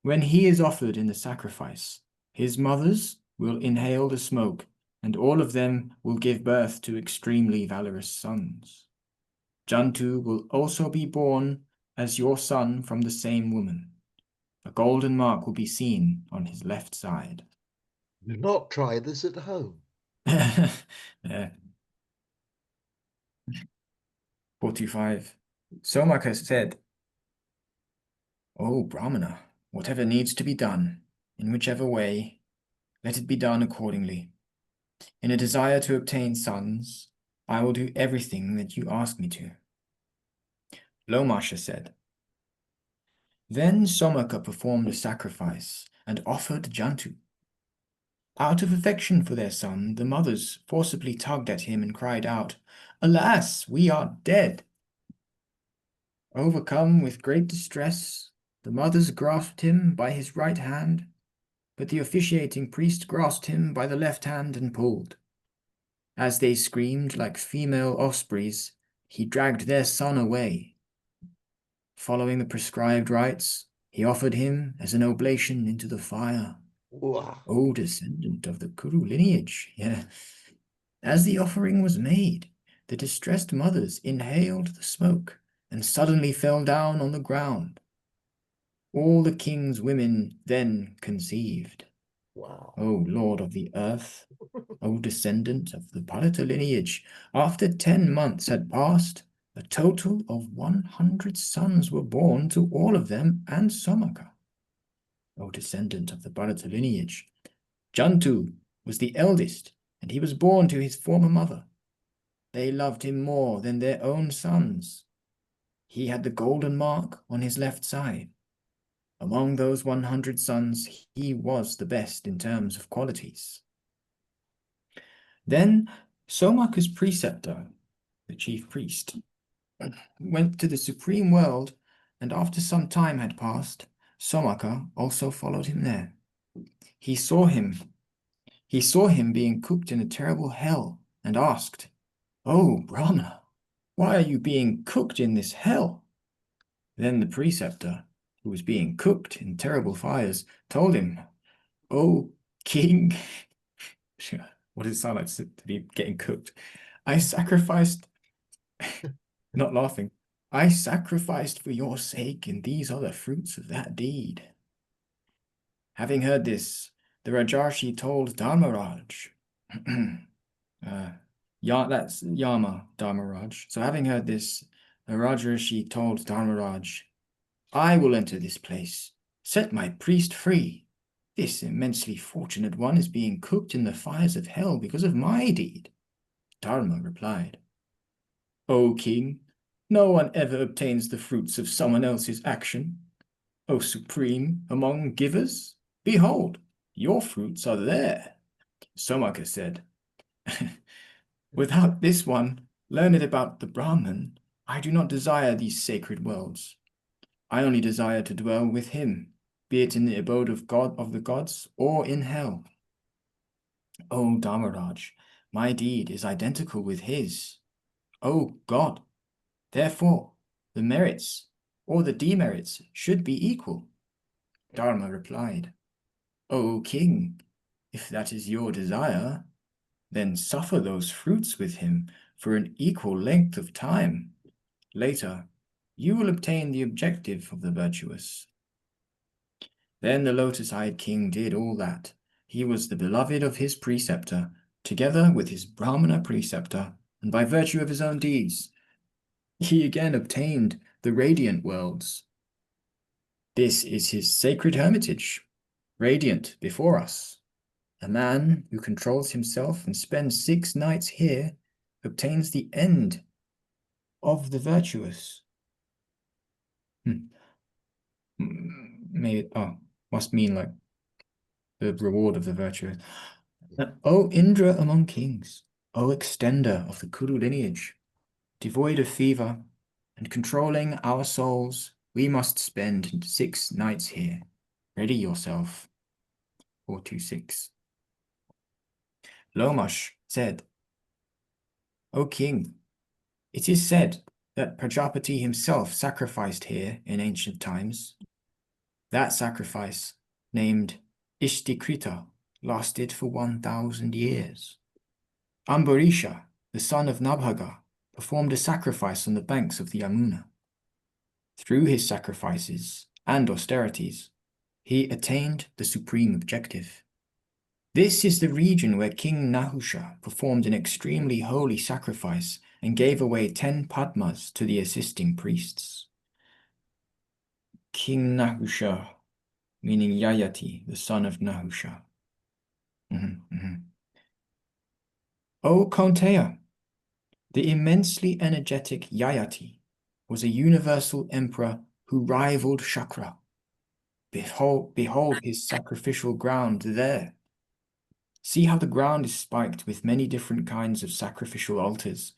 When he is offered in the sacrifice, his mothers will inhale the smoke, and all of them will give birth to extremely valorous sons. Jantu will also be born as your son from the same woman. A golden mark will be seen on his left side. Do not try this at home. 425. Somaka said, O Brahmana, whatever needs to be done, in whichever way, let it be done accordingly. In a desire to obtain sons, I will do everything that you ask me to. Lomasha said, Then Somaka performed a sacrifice and offered Jantu. Out of affection for their son, the mothers forcibly tugged at him and cried out, Alas, we are dead! Overcome with great distress, the mothers grasped him by his right hand, but the officiating priest grasped him by the left hand and pulled. As they screamed like female ospreys, he dragged their son away. Following the prescribed rites, he offered him as an oblation into the fire. Wow. O descendant of the Kuru lineage, yeah. As the offering was made, the distressed mothers inhaled the smoke and suddenly fell down on the ground. All the king's women then conceived. Wow. O Lord of the earth, O descendant of the Bharata lineage, after 10 months had passed, a total of 100 sons were born to all of them and Somaka. O descendant of the Bharata lineage, Jantu was the eldest, and he was born to his former mother. They loved him more than their own sons. He had the golden mark on his left side. Among those 100 sons, he was the best in terms of qualities. Then Somaka's preceptor, the chief priest, went to the supreme world, and after some time had passed, Somaka also followed him there. He saw him being cooked in a terrible hell, and asked, "Oh, Brahmana, why are you being cooked in this hell?" Then the preceptor, who was being cooked in terrible fires, told him, "Oh, king," what does it sound like to be getting cooked? "I sacrificed," not laughing, "I sacrificed for your sake, and these are the fruits of that deed." Having heard this, the Rajarshi told Dharmaraj, that's Yama Dharmaraj. So having heard this, the Rajarshi told Dharmaraj, "I will enter this place. Set my priest free. This immensely fortunate one is being cooked in the fires of hell because of my deed." Dharma replied, "O king, no one ever obtains the fruits of someone else's action. O supreme among givers, behold, your fruits are there." Somaka said, "Without this one, learned about the Brahman, I do not desire these sacred worlds. I only desire to dwell with him, be it in the abode of the gods or in hell. O Dharmaraj, my deed is identical with his. O God, therefore, the merits or the demerits should be equal." Dharma replied, "O king, if that is your desire, then suffer those fruits with him for an equal length of time. Later, you will obtain the objective of the virtuous." Then the lotus-eyed king did all that. He was the beloved of his preceptor, together with his Brahmana preceptor, and by virtue of his own deeds, he again obtained the radiant worlds. This is his sacred hermitage, radiant before us. A man who controls himself and spends 6 nights here obtains the end of the virtuous. Maybe, must mean like the reward of the virtuous. O Indra among kings, O extender of the Kuru lineage, devoid of fever and controlling our souls, we must spend 6 nights here. Ready yourself. 426. Lomash said, "O king, it is said that Prajapati himself sacrificed here in ancient times. That sacrifice, named Ishtikrita, lasted for 1,000 years. Ambarisha, the son of Nabhaga, performed a sacrifice on the banks of the Yamuna. Through his sacrifices and austerities, he attained the supreme objective. This is the region where King Nahusha performed an extremely holy sacrifice and gave away 10 padmas to the assisting priests." King Nahusha, meaning Yayati, the son of Nahusha. O Kaunteya, the immensely energetic Yayati was a universal emperor who rivaled Shakra. Behold his sacrificial ground there. See how the ground is spiked with many different kinds of sacrificial altars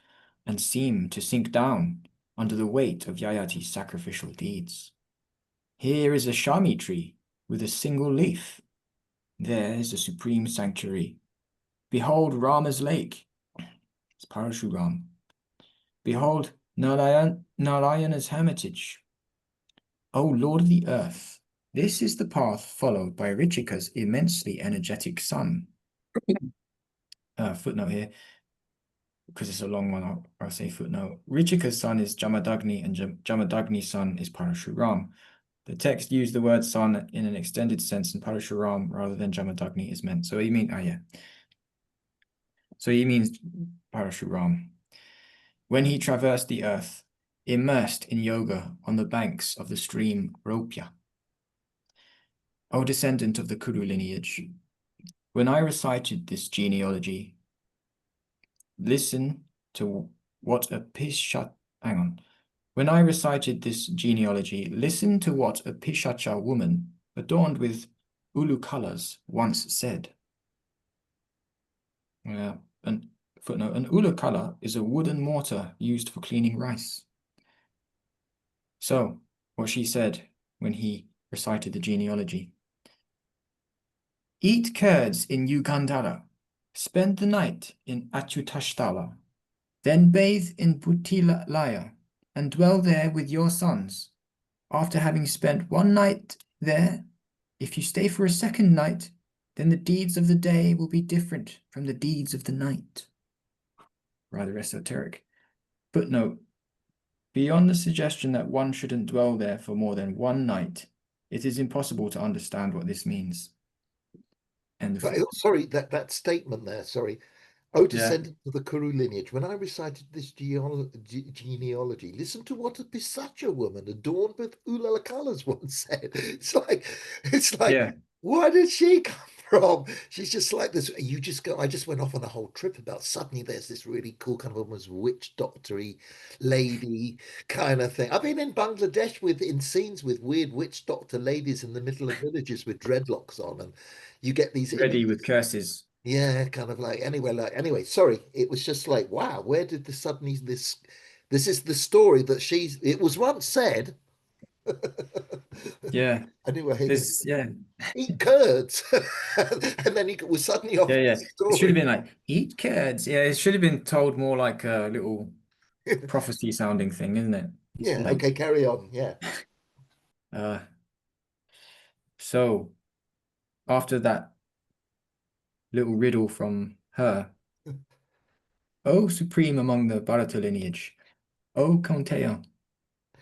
and seem to sink down under the weight of Yayati's sacrificial deeds. Here is a shami tree with a single leaf. There is a supreme sanctuary. Behold Rama's lake. It's Parashuram. Behold Narayana's hermitage. O Lord of the earth, this is the path followed by Richika's immensely energetic son. Footnote here, because it's a long one, I'll say footnote. Richika's son is Jamadagni, and Jamadagni's son is Parashuram. The text used the word son in an extended sense, and Parashuram rather than Jamadagni is meant. So you mean, yeah. So he means Parashuram. When he traversed the earth, immersed in yoga on the banks of the stream Ropya. O descendant of the Kuru lineage, when I recited this genealogy, listen to what a When I recited this genealogy, listen to what a Pishacha woman adorned with ulu colors once said. An footnote, an ulu color is a wooden mortar used for cleaning rice. So, what she said when he recited the genealogy. Eat curds in Ugandhara, spend the night in Achyutashthala, then bathe in Bhutilaya, and dwell there with your sons. After having spent one night there, if you stay for a second night, then the deeds of the day will be different from the deeds of the night. Rather esoteric. Footnote, beyond the suggestion that one shouldn't dwell there for more than one night, it is impossible to understand what this means. End of footnote. Sorry, that statement there, sorry. O Yeah. descendant of the Kuru lineage, when I recited this genealogy, listen to what a Pisacha woman adorned with ulala colors once said. It's like, Yeah. where did she come from? She's just like this. I just went off on a whole trip about suddenly there's this really cool kind of almost witch doctory lady kind of thing. I've been in Bangladesh in scenes with weird witch doctor ladies in the middle of villages with dreadlocks on, and you get these Ready images. with curses. Yeah, kind of like anyway, sorry. It was just like, wow, where did this suddenly this is the story that it was once said. Yeah. Anyway, Yeah. eat curds. And then he was suddenly off Yeah, yeah. the It should have story. been like, eat curds. Yeah, it should have been told more like a little prophecy sounding thing, isn't it? Yeah, Like, okay, carry on. Yeah. uh, so after that little riddle from her, O supreme among the Bharata lineage, O Kaunteya.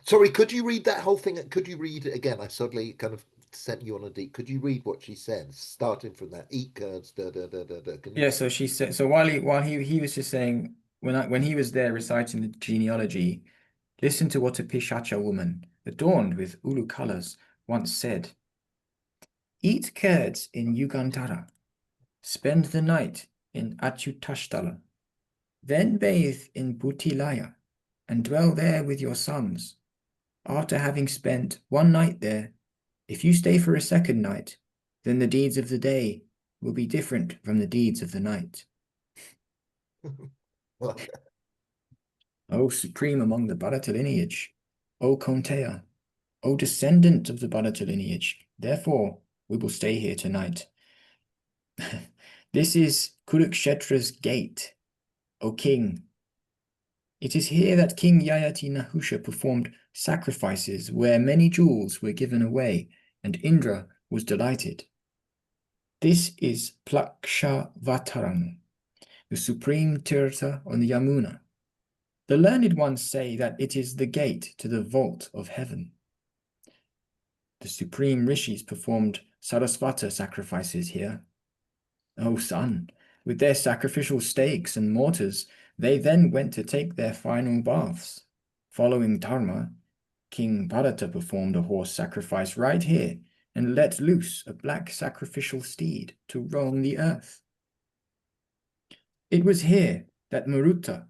Sorry, could you read that whole thing? Could you read it again? I suddenly kind of sent you on a deep. Could you read what she said, starting from that? Eat curds, da da da da da. Can you? Yeah, so she said, so while he was just saying, when he was there reciting the genealogy, listen to what a Pishacha woman, adorned with ulu colors, once said. Eat curds in Ugandhara, spend the night in Achyutashthala, then bathe in Bhutilaya, and dwell there with your sons. After having spent one night there, if you stay for a second night, then the deeds of the day will be different from the deeds of the night. O supreme among the Bharata lineage, O Kaunteya, O descendant of the Bharata lineage, therefore we will stay here tonight. This is Kurukshetra's gate, O king. It is here that King Yayati Nahusha performed sacrifices where many jewels were given away, and Indra was delighted. This is Plakshavatarang, the supreme Tirtha on the Yamuna. The learned ones say that it is the gate to the vault of heaven. The supreme rishis performed Sarasvata sacrifices here. O son, with their sacrificial stakes and mortars, they then went to take their final baths. Following Dharma, King Bharata performed a horse sacrifice right here and let loose a black sacrificial steed to roam the earth. It was here that Maruta,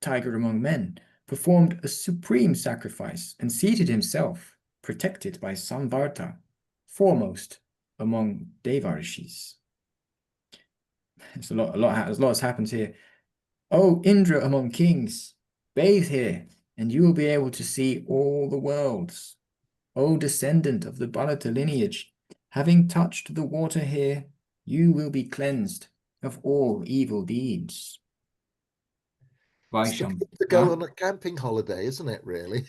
tiger among men, performed a supreme sacrifice and seated himself, protected by Samvarta, foremost among Devarishis. A lot has happened here. O Indra among kings, bathe here, and you will be able to see all the worlds. O descendant of the Bharata lineage, having touched the water here, you will be cleansed of all evil deeds. Vaisham. To go on a camping holiday, isn't it? Really?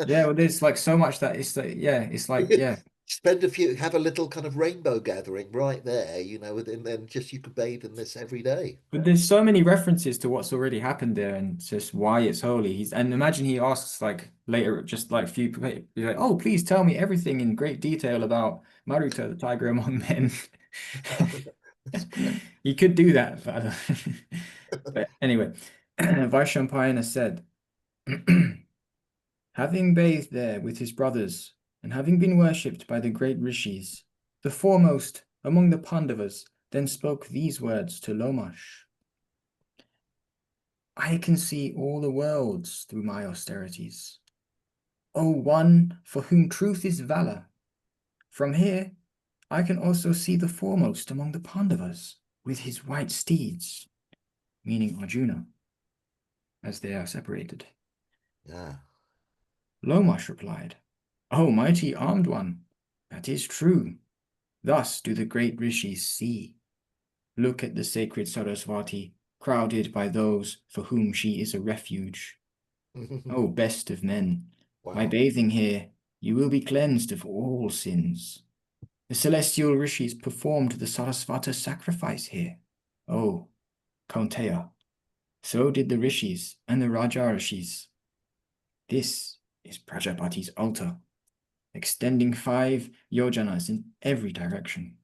Yeah, well, there's like so much that it's like, yeah. Have a little kind of rainbow gathering right there, and then just you could bathe in this every day. But there's so many references to what's already happened there and just why it's holy. And imagine he asks like later, just like he's like, oh, please tell me everything in great detail about Maruta, the tiger among men. He could do that, but anyway, Vaishampayana said, having bathed there with his brothers, and having been worshipped by the great rishis, the foremost among the Pandavas then spoke these words to Lomash. I can see all the worlds through my austerities. O one for whom truth is valor, from here I can also see the foremost among the Pandavas with his white steeds, meaning Arjuna, as they are separated. Yeah. Lomash replied, O mighty armed one, that is true. Thus do the great rishis see. Look at the sacred Sarasvati, crowded by those for whom she is a refuge. O best of men, by Wow. bathing here, you will be cleansed of all sins. The celestial rishis performed the Sarasvata sacrifice here. O Kaunteya, so did the rishis and the Raja rishis. This is Prajapati's altar, extending 5 yojanas in every direction.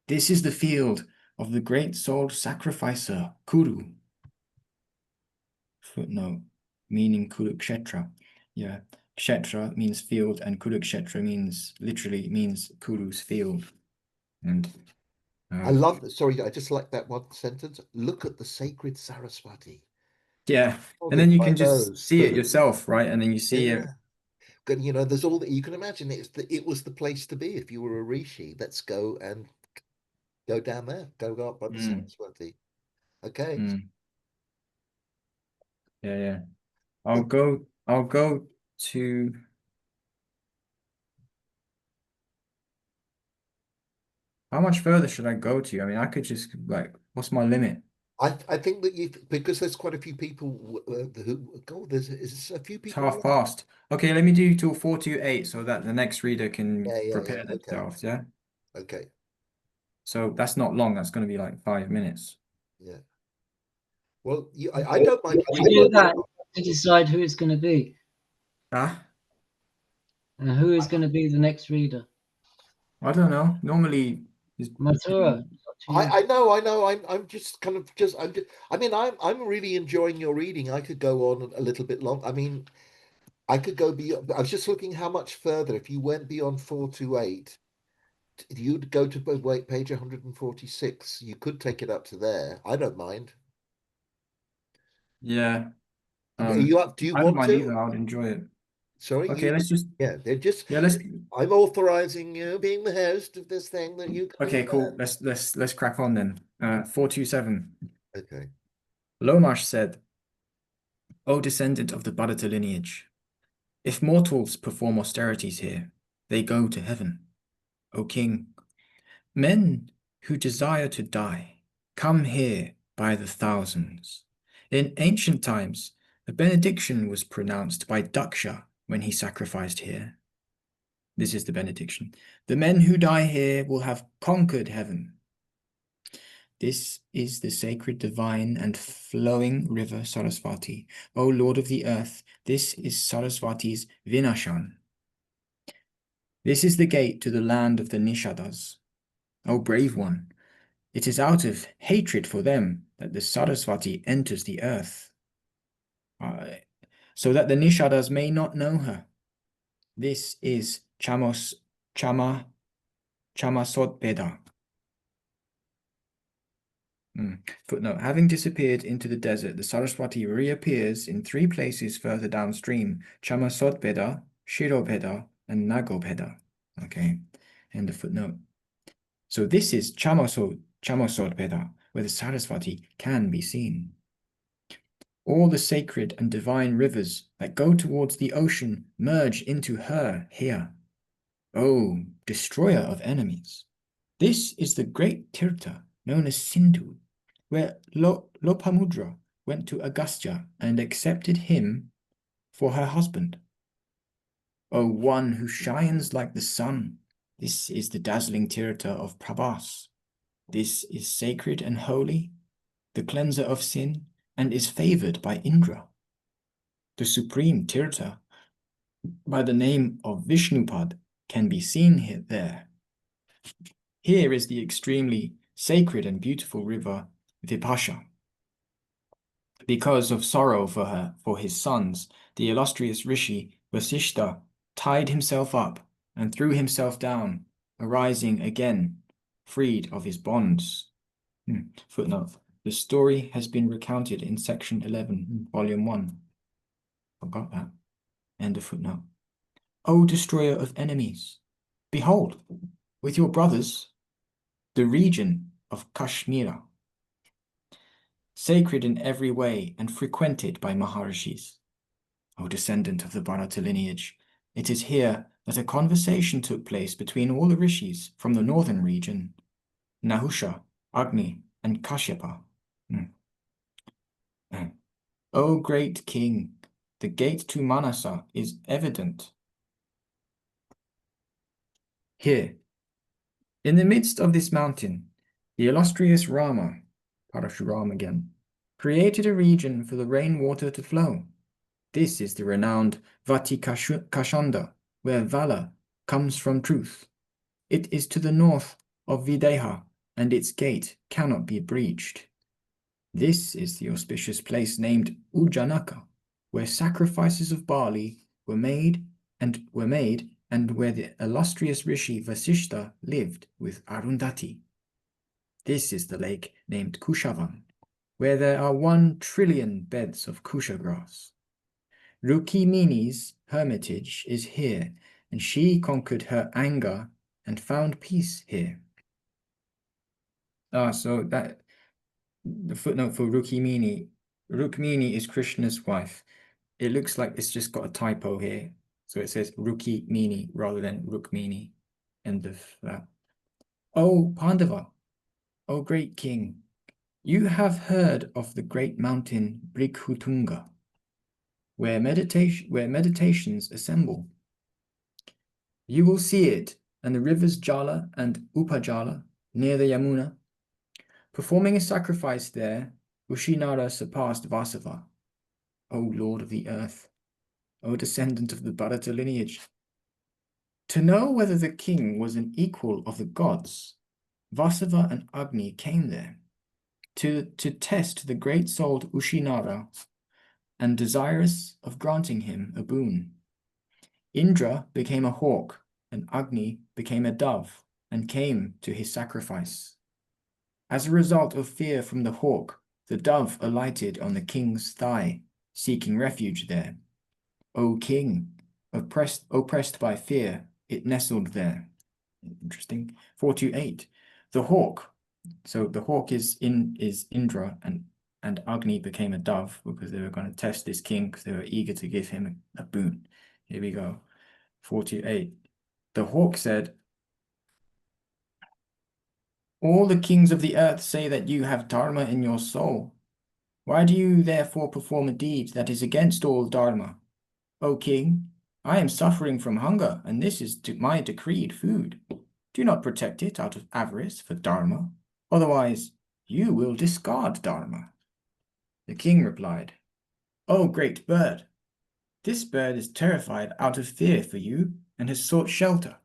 This is the field of the great-souled sacrificer, Kuru. Footnote, meaning Kurukshetra. Yeah, Kshetra means field, and Kurukshetra literally means Kuru's field. And I love that. Sorry, I just like that one sentence. Look at the sacred Saraswati. yeah, and then Folded you by can just those see it for yourself, right? And then you see it. yeah. And you know, there's all that you can imagine. It was the place to be if you were a rishi. Let's go and go down there. Go up by the Saraswati. Okay. Yeah, yeah. I'll go to how much further should I go to? I mean, I could just like, what's my limit? I think that you because there's quite a few people who go. There's a few It's people half left. past. Okay, let me do till 428 so that the next reader can Yeah. prepare Okay. themselves, yeah? Okay. So that's not long, that's gonna be like 5 minutes. Yeah. Well, I don't mind. You do that to decide who it's going to be. Ah, And who is going to be the next reader? I don't know. Normally it's Mathura. I know. I'm just kind of just. I mean, I'm really enjoying your reading. I could go on a little bit long. I mean, I could go beyond. I was just looking how much further. If you went beyond 428, you'd go to wait page 146. You could take it up to there. I don't mind. yeah. Are you up? Do you I don't want mind either, to? I would enjoy it. Sorry, Okay, you. let's just Yeah, they're just. yeah, let's I'm authorizing you, being the host of this thing, that you can okay, do cool. that. Let's crack on then. 427. Okay. Lomash said, O descendant of the Bharata lineage, if mortals perform austerities here, they go to heaven. O king, men who desire to die come here by the thousands. In ancient times, a benediction was pronounced by Daksha when he sacrificed here. This is the benediction. The men who die here will have conquered heaven. This is the sacred, divine, and flowing river Sarasvati. O Lord of the earth, this is Sarasvati's Vinashan. This is the gate to the land of the Nishadas. O brave one, it is out of hatred for them that the Sarasvati enters the earth, so that the Nishadas may not know her. This is Chamasodbeda. Footnote, having disappeared into the desert, the Saraswati reappears in 3 places further downstream, Chamasodbeda, Shirobheda, and Nagobheda. Okay, end of footnote. So this is Chamasodbeda, where the Saraswati can be seen. All the sacred and divine rivers that go towards the ocean merge into her here. O destroyer of enemies, this is the great Tirtha known as Sindhu, where Lopamudra went to Agastya and accepted him for her husband. O one who shines like the sun, this is the dazzling Tirtha of Prabhas. This is sacred and holy, the cleanser of sin, and is favored by Indra. The supreme Tirtha, by the name of Vishnupad, can be seen there. Here is the extremely sacred and beautiful river Vipasha. Because of sorrow for his sons, the illustrious rishi Vasishta tied himself up and threw himself down, arising again, freed of his bonds. Footnote. The story has been recounted in section 11, volume 1. Forgot that. End of footnote. O destroyer of enemies, behold, with your brothers, the region of Kashmira, sacred in every way and frequented by Maharishis. O descendant of the Bharata lineage, it is here that a conversation took place between all the rishis from the northern region, Nahusha, Agni, and Kashyapa. O great king, the gate to Manasa is evident. Here, in the midst of this mountain, the illustrious Rama, Parashuram again, created a region for the rainwater to flow. This is the renowned Vati Kashanda, where valor comes from truth. It is to the north of Videha, and its gate cannot be breached. This is the auspicious place named Ujjanaka, where sacrifices of barley were made and where the illustrious rishi Vasishta lived with Arundhati. This is the lake named Kushavan, where there are 1 trillion beds of kusha grass. Rukmini's hermitage is here, and she conquered her anger and found peace here. So that the footnote for Rukmini. Rukmini is Krishna's wife. It looks like it's just got a typo here. So it says Rukmini rather than Rukmini. End of that. O Pandava, O great king, you have heard of the great mountain Brighutunga, where meditations assemble. You will see it and the rivers Jala and Upajala near the Yamuna. Performing a sacrifice there, Ushinara surpassed Vasava. O Lord of the earth, O descendant of the Bharata lineage. To know whether the king was an equal of the gods, Vasava and Agni came there to test the great-souled Ushinara and desirous of granting him a boon. Indra became a hawk and Agni became a dove and came to his sacrifice. As a result of fear from the hawk, the dove alighted on the king's thigh, seeking refuge there. O king, oppressed by fear, it nestled there. Interesting. 428. The hawk. So the hawk is Indra, and Agni became a dove because they were going to test this king because they were eager to give him a boon. Here we go. 428. The hawk said, all the kings of the earth say that you have dharma in your soul. Why do you therefore perform a deed that is against all dharma? O king, I am suffering from hunger, and this is my decreed food. Do not protect it out of avarice for dharma, otherwise you will discard dharma. The king replied, O great bird, this bird is terrified out of fear for you and has sought shelter.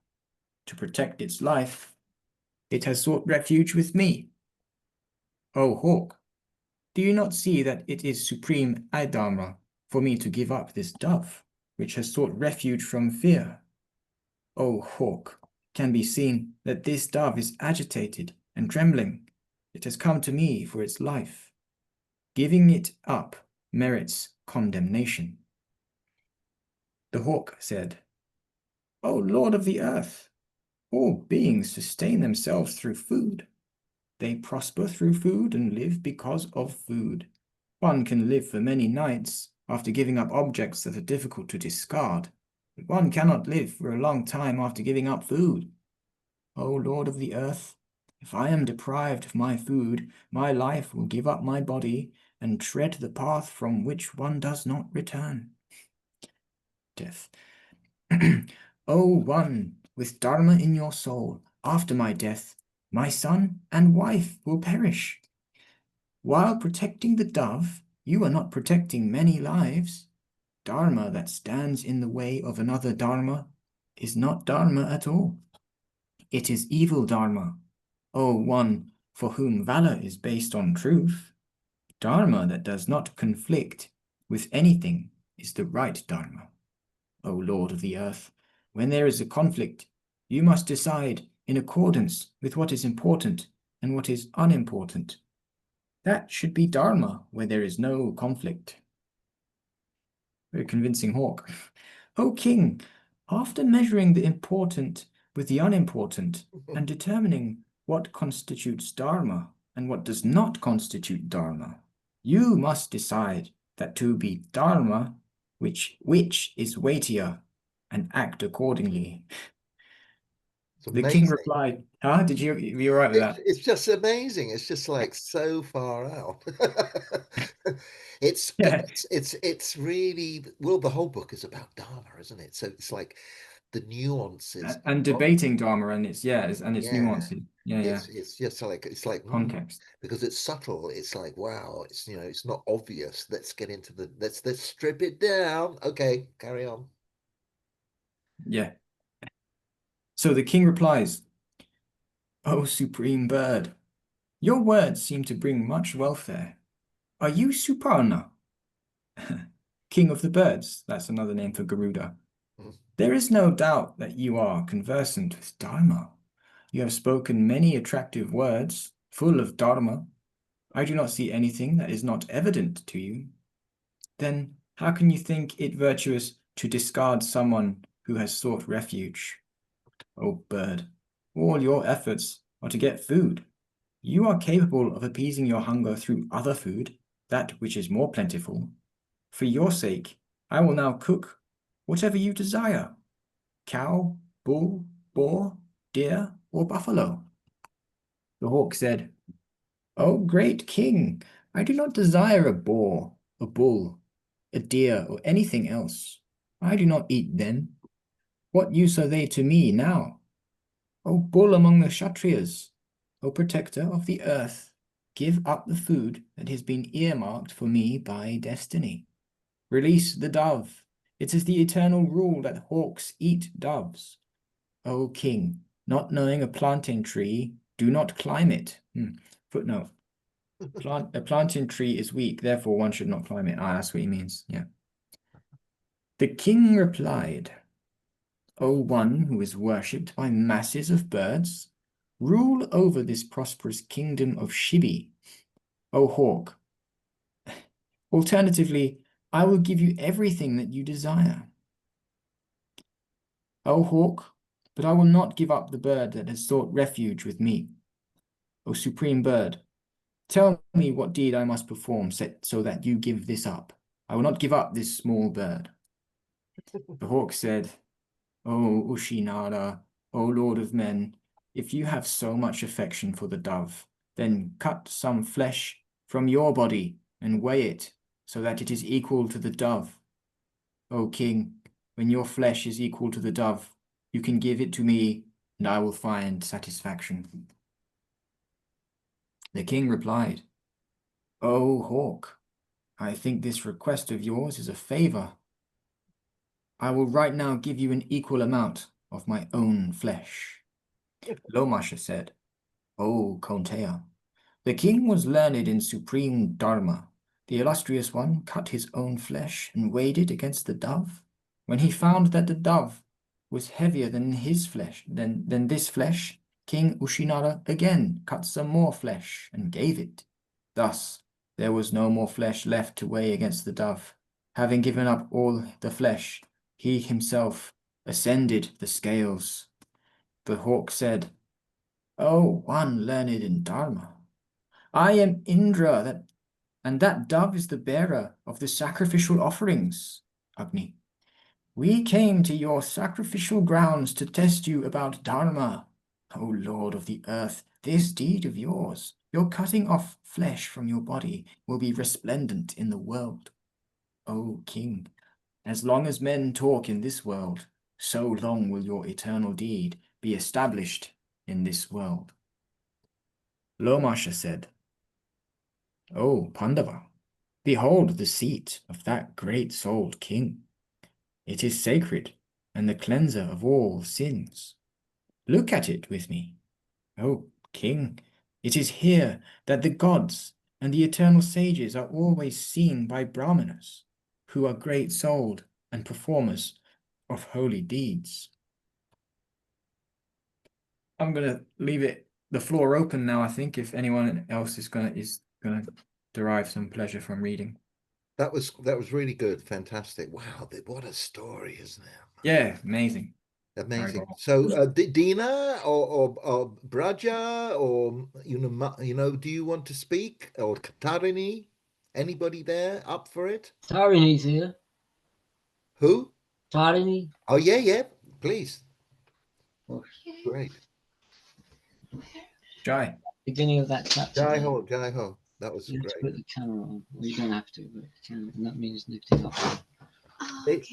To protect its life, it has sought refuge with me. O hawk, do you not see that it is supreme adharma for me to give up this dove, which has sought refuge from fear? O hawk, can be seen that this dove is agitated and trembling. It has come to me for its life. Giving it up merits condemnation. The hawk said, O Lord of the earth, all beings sustain themselves through food. They prosper through food and live because of food. One can live for many nights after giving up objects that are difficult to discard, but one cannot live for a long time after giving up food. O Lord of the earth, if I am deprived of my food, my life will give up my body and tread the path from which one does not return. Death. O one with dharma in your soul, after my death, my son and wife will perish. While protecting the dove, you are not protecting many lives. Dharma that stands in the way of another dharma is not dharma at all. It is evil dharma. O one for whom valor is based on truth. Dharma that does not conflict with anything is the right Dharma. O Lord of the earth, when there is a conflict, you must decide in accordance with what is important and what is unimportant. That should be Dharma where there is no conflict. Very convincing hawk. O king, after measuring the important with the unimportant and determining what constitutes Dharma and what does not constitute Dharma, you must decide that to be Dharma, which is weightier, and act accordingly. It's The king amazing. replied, did you all right with that? It's just amazing. It's just like so far out. It's Yeah. it's really, well, the whole book is about Dharma, isn't it? So it's like the nuances And of, debating Dharma and its its yeah, nuances. Yeah. it's just like, it's like, Context. because it's subtle. It's like, wow, it's, it's not obvious. Let's get into the, let's strip it down. Okay, carry on. Yeah. So the king replies, O supreme bird, your words seem to bring much welfare. Are you Suparna? King of the birds, that's another name for Garuda. There is no doubt that you are conversant with Dharma. You have spoken many attractive words, full of Dharma. I do not see anything that is not evident to you. Then how can you think it virtuous to discard someone who has sought refuge? O bird, all your efforts are to get food. You are capable of appeasing your hunger through other food, that which is more plentiful. For your sake, I will now cook whatever you desire: cow, bull, boar, deer, or buffalo. The hawk said, O great king, I do not desire a boar, a bull, a deer, or anything else. I do not eat them. What use are they to me now? O bull among the Kshatriyas, O protector of the earth, give up the food that has been earmarked for me by destiny. Release the dove. It is the eternal rule that hawks eat doves. O king, not knowing a plantain tree, do not climb it. Footnote. A plantain tree is weak, therefore one should not climb it. That's what he means. Yeah. The king replied, O one who is worshipped by masses of birds, rule over this prosperous kingdom of Shibi, O hawk. Alternatively, I will give you everything that you desire. O hawk, but I will not give up the bird that has sought refuge with me. O supreme bird, tell me what deed I must perform so that you give this up. I will not give up this small bird. The hawk said, O Ushinara, O Lord of men, if you have so much affection for the dove, then cut some flesh from your body and weigh it so that it is equal to the dove. O king, when your flesh is equal to the dove, you can give it to me, and I will find satisfaction. The king replied, O hawk, I think this request of yours is a favor. I will right now give you an equal amount of my own flesh. Lomasha said, O Kontea, the king was learned in supreme Dharma. The illustrious one cut his own flesh and weighed it against the dove. When he found that the dove was heavier than his flesh, than this flesh, King Ushinara again cut some more flesh and gave it. Thus, there was no more flesh left to weigh against the dove. Having given up all the flesh, he himself ascended the scales. The hawk said, O one learned in Dharma, I am Indra, and that dove is the bearer of the sacrificial offerings, Agni. We came to your sacrificial grounds to test you about Dharma. O Lord of the earth, this deed of yours, your cutting off flesh from your body, will be resplendent in the world. O King, as long as men talk in this world, so long will your eternal deed be established in this world. Lomasha said, O Pandava, behold the seat of that great-souled king. It is sacred and the cleanser of all sins. Look at it with me. O king, It is here that the gods and the eternal sages are always seen by brahmanas, who are great-souled and performers of holy deeds. I'm gonna leave the floor open now, I think, if anyone else is gonna derive some pleasure from reading. That was really good, fantastic. Wow, what a story, isn't it? Yeah, amazing. Amazing. So, Dina or Braja or do you want to speak, or Tarini? Anybody there up for it? Tarini's here. Who? Tarini. Oh yeah, please. Okay. Great. Jai. Beginning of that chapter. Jai ho, Jai ho. That was You have to great. put the camera on. Well, you don't have to, but you can. And that means lifting up.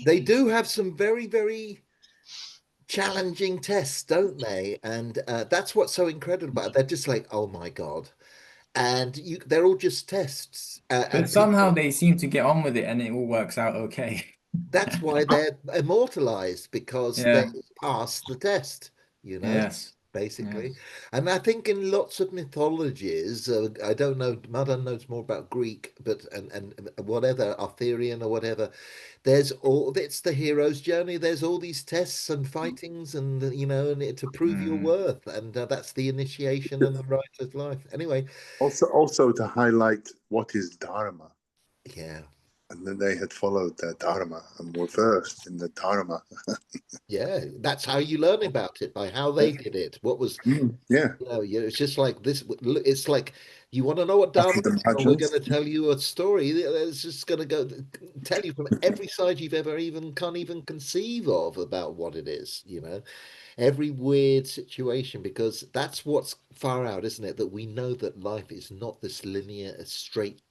They do have some very, very challenging tests, don't they? And that's what's so incredible about it. They're just like, oh my God. And they're all just tests. But somehow they seem to get on with it and it all works out okay. That's why they're immortalized, because they Yeah. passed the test, Yes. basically. Yes. And I think in lots of mythologies, I don't know, Madan knows more about Greek, but and whatever, Arthurian or whatever, it's the hero's journey. There's all these tests and fightings, and to prove your worth, and that's the initiation and the rite of life. Anyway, Also to highlight what is dharma, yeah, and then they had followed their dharma and were versed in the dharma. yeah, that's how you learn about it, by how they did it. What was Yeah, it's just like this. It's like, you want to know what Dharma after the is? Well, we're Mahajas. going to tell you a story. It's just going to tell you from every side you've ever can't even conceive of about what it is. Every weird situation, because that's what's far out, isn't it? That we know that life is not this linear, straight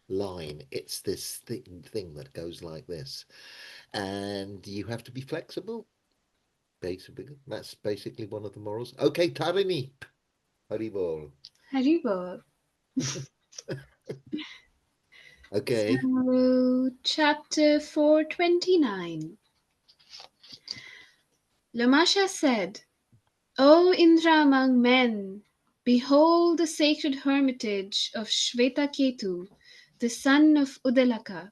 line. It's this thing that goes like this, and you have to be flexible. Basically, that's basically one of the morals. Okay, Tarini. Haribol. Haribol. Okay. So, chapter 429. Lamasha said, O Indra among men, behold the sacred hermitage of Shvetaketu, the son of Udalaka,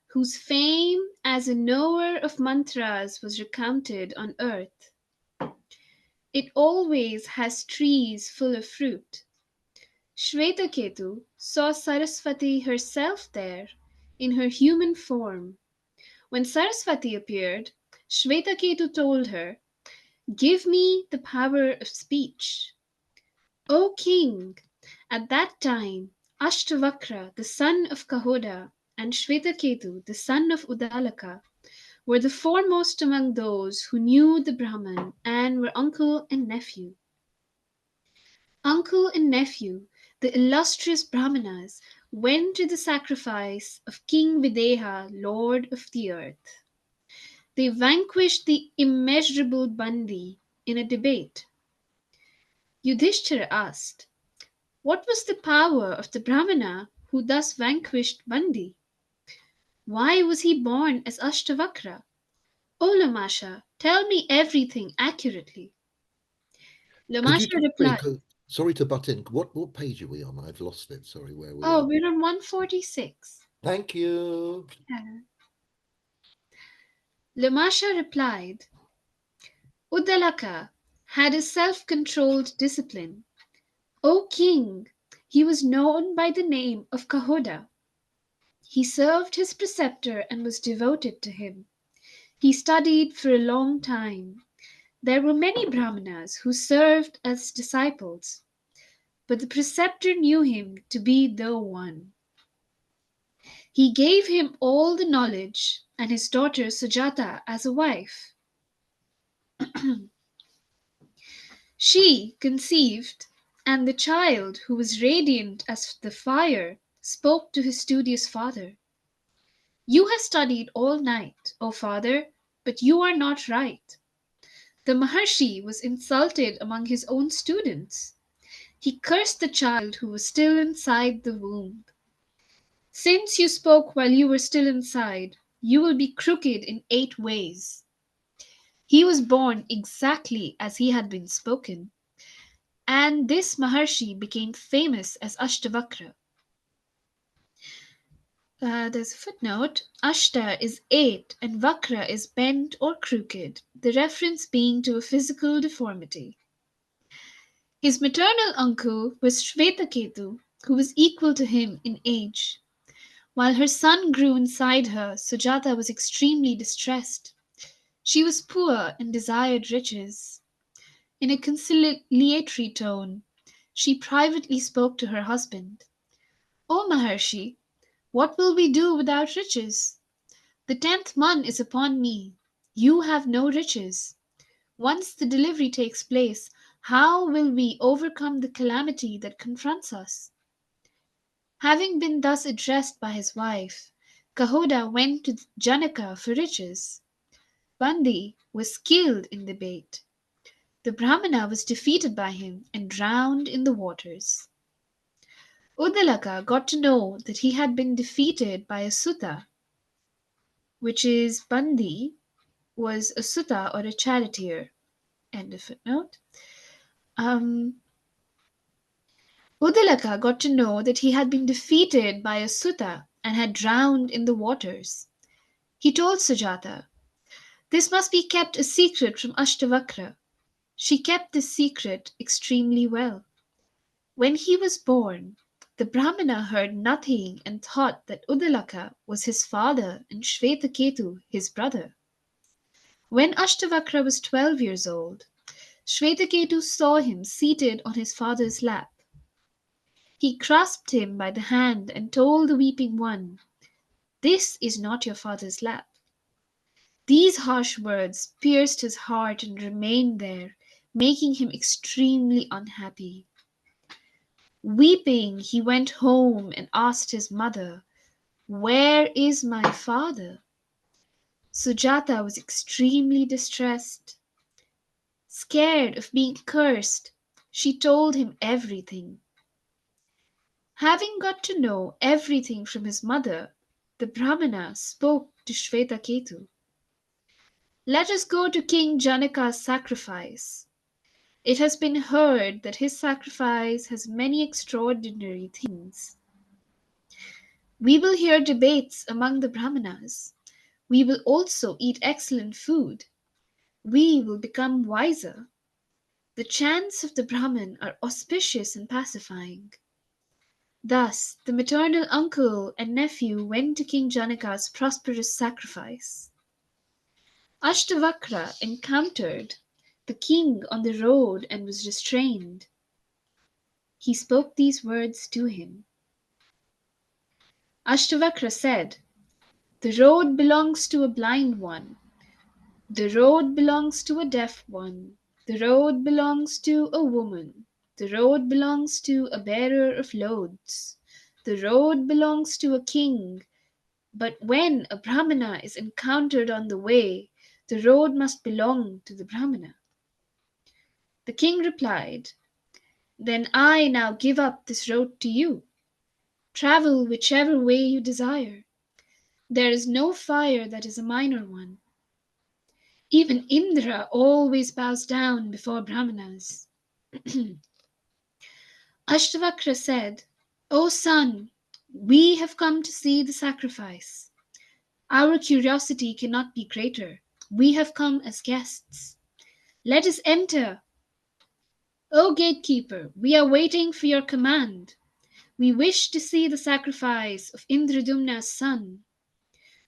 whose fame as a knower of mantras was recounted on earth. It always has trees full of fruit. Shvetaketu saw Saraswati herself there, in her human form. When Saraswati appeared, Shvetaketu told her, Give me the power of speech. O king, at that time Ashtavakra, the son of Kahoda, and Shvetaketu, the son of Udalaka, were the foremost among those who knew the Brahman and were uncle and nephew. Uncle and nephew, the illustrious Brahmanas, went to the sacrifice of King Videha, lord of the earth. They vanquished the immeasurable Bandi in a debate. Yudhishthira asked, What was the power of the Brahmana who thus vanquished Bandi? Why was he born as Ashtavakra? O Lamasha, tell me everything accurately. Could you Lamasha just replied, sorry to butt in. What page are we on? I've lost it. Sorry, where we Oh, are. we're on 146. Thank you. Lamasha replied, Udalaka had a self-controlled discipline. O king, he was known by the name of Kahoda. He served his preceptor and was devoted to him. He studied for a long time. There were many Brahmanas who served as disciples, but the preceptor knew him to be the one. He gave him all the knowledge and his daughter Sujata as a wife. She conceived, and the child, who was radiant as the fire, spoke to his studious father. You have studied all night, O father, but you are not right. The Maharshi was insulted among his own students. He cursed the child who was still inside the womb. Since you spoke while you were still inside, you will be crooked in 8 ways. He was born exactly as he had been spoken. and this Maharshi became famous as Ashtavakra. There's a footnote. Ashta is 8 and Vakra is bent or crooked, the reference being to a physical deformity. His maternal uncle was Shvetaketu, who was equal to him in age. While her son grew inside her, Sujata was extremely distressed. She was poor and desired riches. In a conciliatory tone, she privately spoke to her husband. O Maharshi, what will we do without riches? The 10th month is upon me. You have no riches. Once the delivery takes place, how will we overcome the calamity that confronts us? Having been thus addressed by his wife, Kahoda went to Janaka for riches. Bandi was killed in debate. The Brahmana was defeated by him and drowned in the waters. Uddalaka got to know that he had been defeated by a Sutta, which is Bandi was a Sutta or a charioteer. End of footnote. Uddalaka got to know that he had been defeated by a Sutta and had drowned in the waters. He told Sujata, "This must be kept a secret from Ashtavakra." She kept this secret extremely well. When he was born, the Brahmana heard nothing and thought that Uddalaka was his father and Shvetaketu his brother. When Ashtavakra was 12 years old, Shvetaketu saw him seated on his father's lap. He grasped him by the hand and told the weeping one, "This is not your father's lap." These harsh words pierced his heart and remained there, making him extremely unhappy. Weeping, he went home and asked his mother, "Where is my father?" Sujata was extremely distressed. Scared of being cursed, she told him everything. Having got to know everything from his mother, the Brahmana spoke to Shvetaketu. "Let us go to King Janaka's sacrifice. It has been heard that his sacrifice has many extraordinary things. We will hear debates among the Brahmanas. We will also eat excellent food. We will become wiser. The chants of the Brahman are auspicious and pacifying." Thus, the maternal uncle and nephew went to King Janaka's prosperous sacrifice. Ashtavakra encountered the king on the road and was restrained. He spoke these words to him. Ashtavakra said, "The road belongs to a blind one. The road belongs to a deaf one. The road belongs to a woman. The road belongs to a bearer of loads. The road belongs to a king. But when a Brahmana is encountered on the way, the road must belong to the Brahmana." The king replied, "Then I now give up this road to you. Travel whichever way you desire. There is no fire that is a minor one. Even Indra always bows down before Brahmanas." Ashtavakra said, "O son, we have come to see the sacrifice. Our curiosity cannot be greater. We have come as guests. Let us enter. O gatekeeper, we are waiting for your command. We wish to see the sacrifice of Indradumna's son.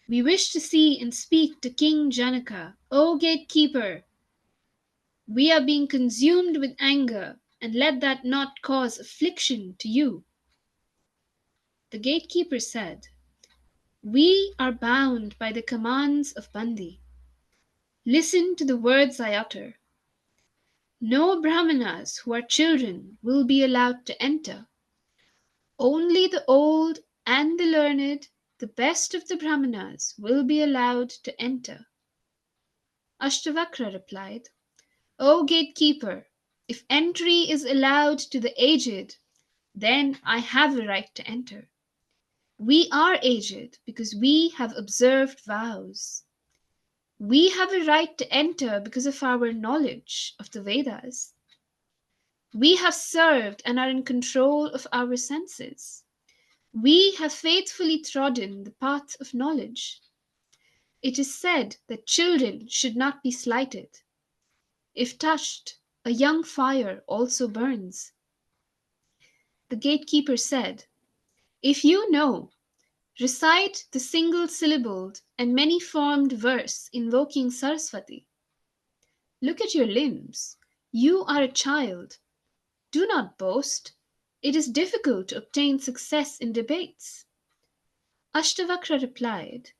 We wish to see and speak to King Janaka. O gatekeeper, we are being consumed with anger, and let that not cause affliction to you." The gatekeeper said, "We are bound by the commands of Bandi. Listen to the words I utter. No Brahmanas who are children will be allowed to enter. Only the old and the learned, the best of the Brahmanas, will be allowed to enter." Ashtavakra replied, "O gatekeeper, if entry is allowed to the aged, then I have a right to enter. We are aged because we have observed vows. We have a right to enter because of our knowledge of the Vedas. We have served and are in control of our senses. We have faithfully trodden the path of knowledge. It is said that children should not be slighted. If touched, a young fire also burns. The gatekeeper said, "If you know, recite the single-syllabled and many-formed verse invoking Saraswati. Look at your limbs. You are a child. Do not boast. It is difficult to obtain success in debates." Ashtavakra replied,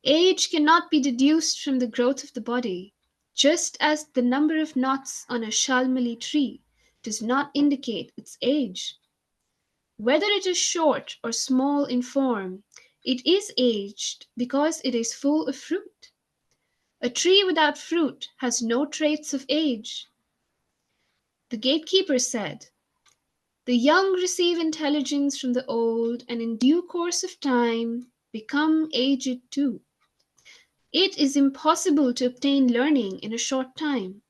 "Age cannot be deduced from the growth of the body, just as the number of knots on a shalmali tree does not indicate its age. Whether it is short or small in form, it is aged because it is full of fruit. A tree without fruit has no traits of age." The gatekeeper said, "The young receive intelligence from the old, and in due course of time become aged too. It is impossible to obtain learning in a short time.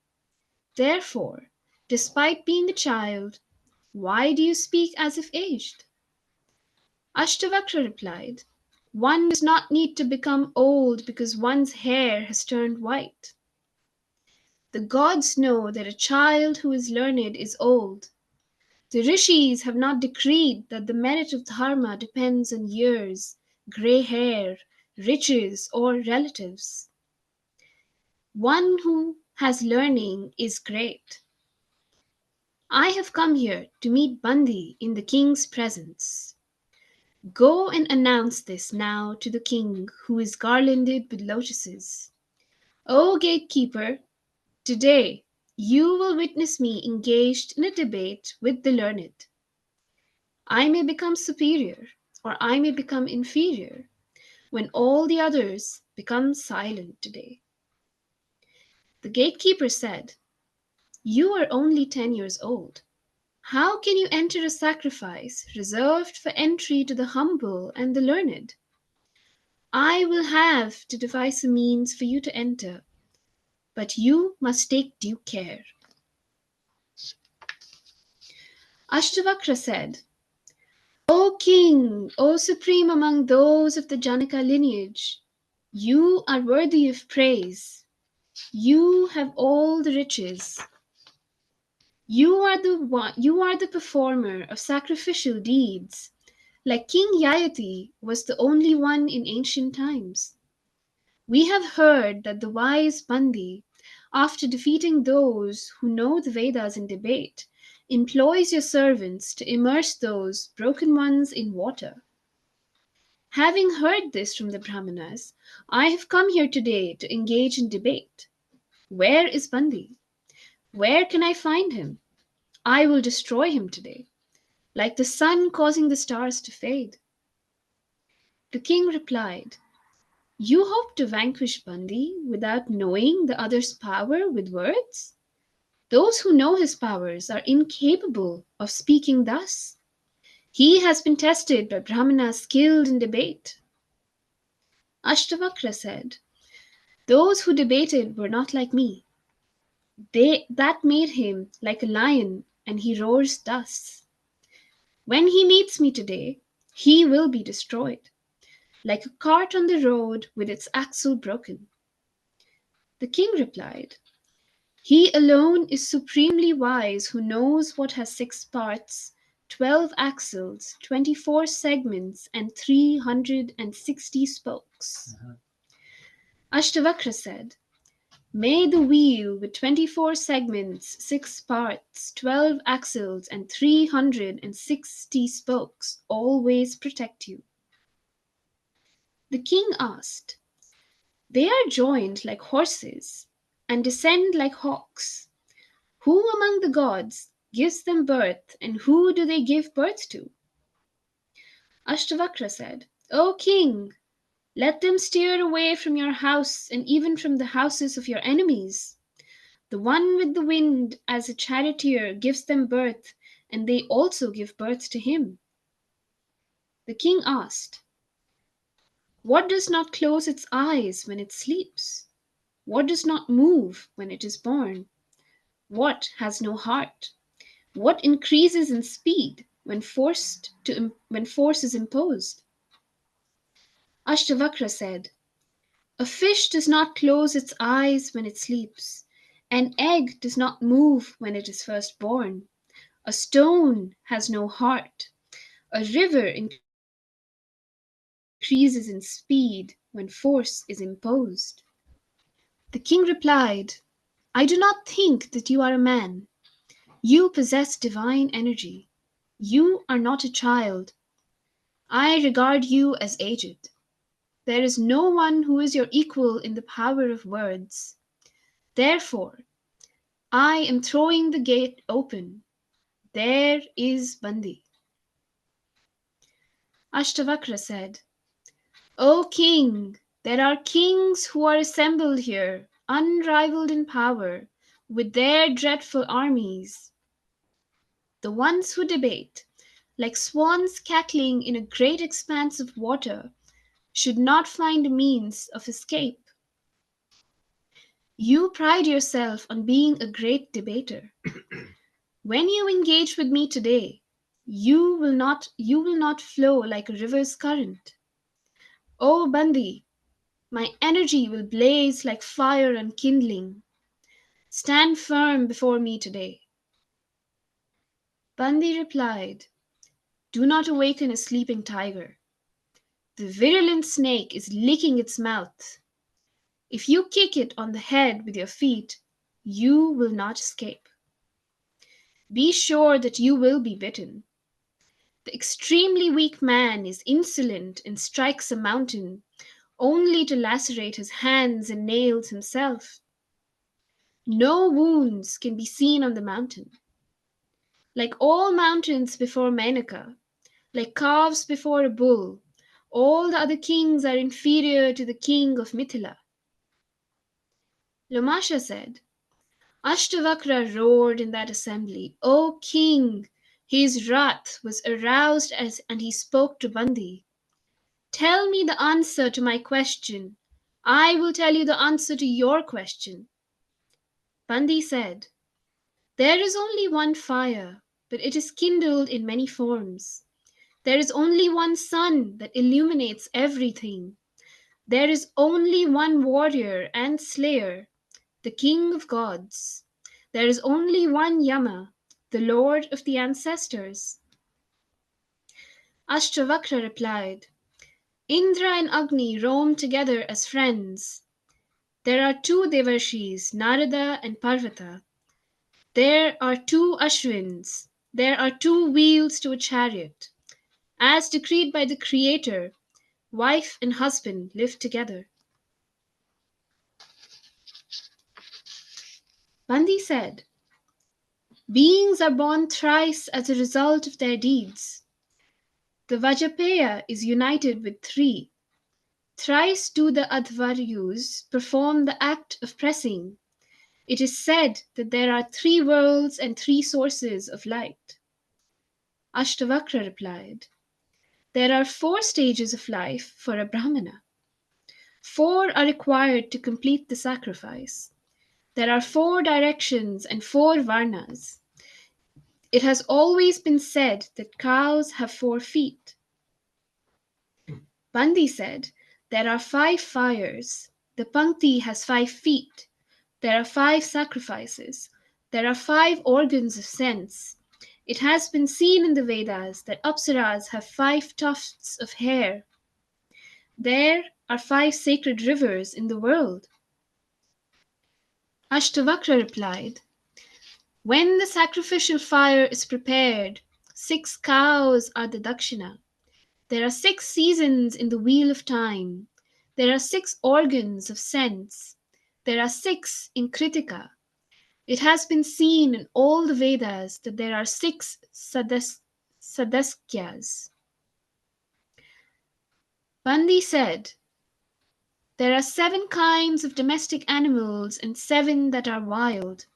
Therefore, despite being a child, why do you speak as if aged?" Ashtavakra replied, "One does not need to become old because one's hair has turned white. The gods know that a child who is learned is old. The rishis have not decreed that the merit of dharma depends on years, grey hair, riches, or relatives. One who has learning is great. I have come here to meet Bandi in the king's presence. Go and announce this now to the king who is garlanded with lotuses. O gatekeeper, today you will witness me engaged in a debate with the learned. I may become superior or I may become inferior when all the others become silent today." The gatekeeper said, "You are only 10 years old. How can you enter a sacrifice reserved for entry to the humble and the learned? I will have to devise a means for you to enter, but you must take due care." Ashtavakra said, "O king, O supreme among those of the Janaka lineage, you are worthy of praise. You have all the riches. You are the performer of sacrificial deeds, like King Yayati was the only one in ancient times. We have heard that the wise Bandi, after defeating those who know the Vedas in debate, employs your servants to immerse those broken ones in water. Having heard this from the Brahmanas, I have come here today to engage in debate. Where is Bandi? Where can I find him? I will destroy him today, like the sun causing the stars to fade." The king replied, "You hope to vanquish Bandi without knowing the other's power with words? Those who know his powers are incapable of speaking thus. He has been tested by Brahmanas skilled in debate." Ashtavakra said, "Those who debated were not like me. That made him like a lion, and he roars thus. When he meets me today, he will be destroyed, like a cart on the road with its axle broken." The king replied, "He alone is supremely wise who knows what has 6 parts, 12 axles, 24 segments, and 360 spokes." Ashtavakra said, "May the wheel with 24 segments, 6 parts, 12 axles, and 360 spokes always protect you." The king asked, "They are joined like horses and descend like hawks. Who among the gods gives them birth, and who do they give birth to?" Ashtavakra said, "O king, let them steer away from your house and even from the houses of your enemies. The one with the wind as a charioteer gives them birth, and they also give birth to him." The king asked, "What does not close its eyes when it sleeps? What does not move when it is born? What has no heart? What increases in speed when force is imposed? Ashtavakra said, a fish does not close its eyes when it sleeps. An egg does not move when it is first born. A stone has no heart. A river increases in speed when force is imposed. The king replied, I do not think that you are a man. You possess divine energy. You are not a child. I regard you as aged. There is no one who is your equal in the power of words. Therefore, I am throwing the gate open. There is Bandi. Ashtavakra said, O king, there are kings who are assembled here, unrivaled in power, with their dreadful armies. The ones who debate, like swans cackling in a great expanse of water, should not find a means of escape. You pride yourself on being a great debater. When you engage with me today, you will not flow like a river's current. O Bandi, my energy will blaze like fire unkindling. Stand firm before me today. Bandi replied, do not awaken a sleeping tiger. The virulent snake is licking its mouth. If you kick it on the head with your feet, you will not escape. Be sure that you will be bitten. The extremely weak man is insolent and strikes a mountain, only to lacerate his hands and nails himself. No wounds can be seen on the mountain. Like all mountains before Menaka, like calves before a bull, all the other kings are inferior to the king of Mithila. Lomasha said, Ashtavakra roared in that assembly, O king! His wrath was aroused and he spoke to Bandi. Tell me the answer to my question. I will tell you the answer to your question. Bandi said, there is only one fire, but it is kindled in many forms. There is only one sun that illuminates everything. There is only one warrior and slayer, the king of gods. There is only one Yama, the lord of the ancestors. Ashtavakra replied, Indra and Agni roam together as friends. There are two Devarshis, Narada and Parvata. There are two Ashwins. There are two wheels to a chariot. As decreed by the Creator, wife and husband live together. Bandi said, beings are born thrice as a result of their deeds. The Vajapaya is united with three. Thrice do the Advaryus perform the act of pressing. It is said that there are three worlds and three sources of light. Ashtavakra replied, there are 4 stages of life for a Brahmana. 4 are required to complete the sacrifice. There are 4 directions and 4 varnas. It has always been said that cows have 4 feet. Bandi said, there are 5 fires. The Pankti has 5 feet. There are 5 sacrifices. There are 5 organs of sense. It has been seen in the Vedas that Apsaras have 5 tufts of hair. There are 5 sacred rivers in the world. Ashtavakra replied, when the sacrificial fire is prepared, 6 cows are the dakshina. There are 6 seasons in the wheel of time. There are 6 organs of sense. There are 6 in Kritika. It has been seen in all the Vedas that there are 6 sadaskyas. Bandi said, there are 7 kinds of domestic animals and 7 that are wild.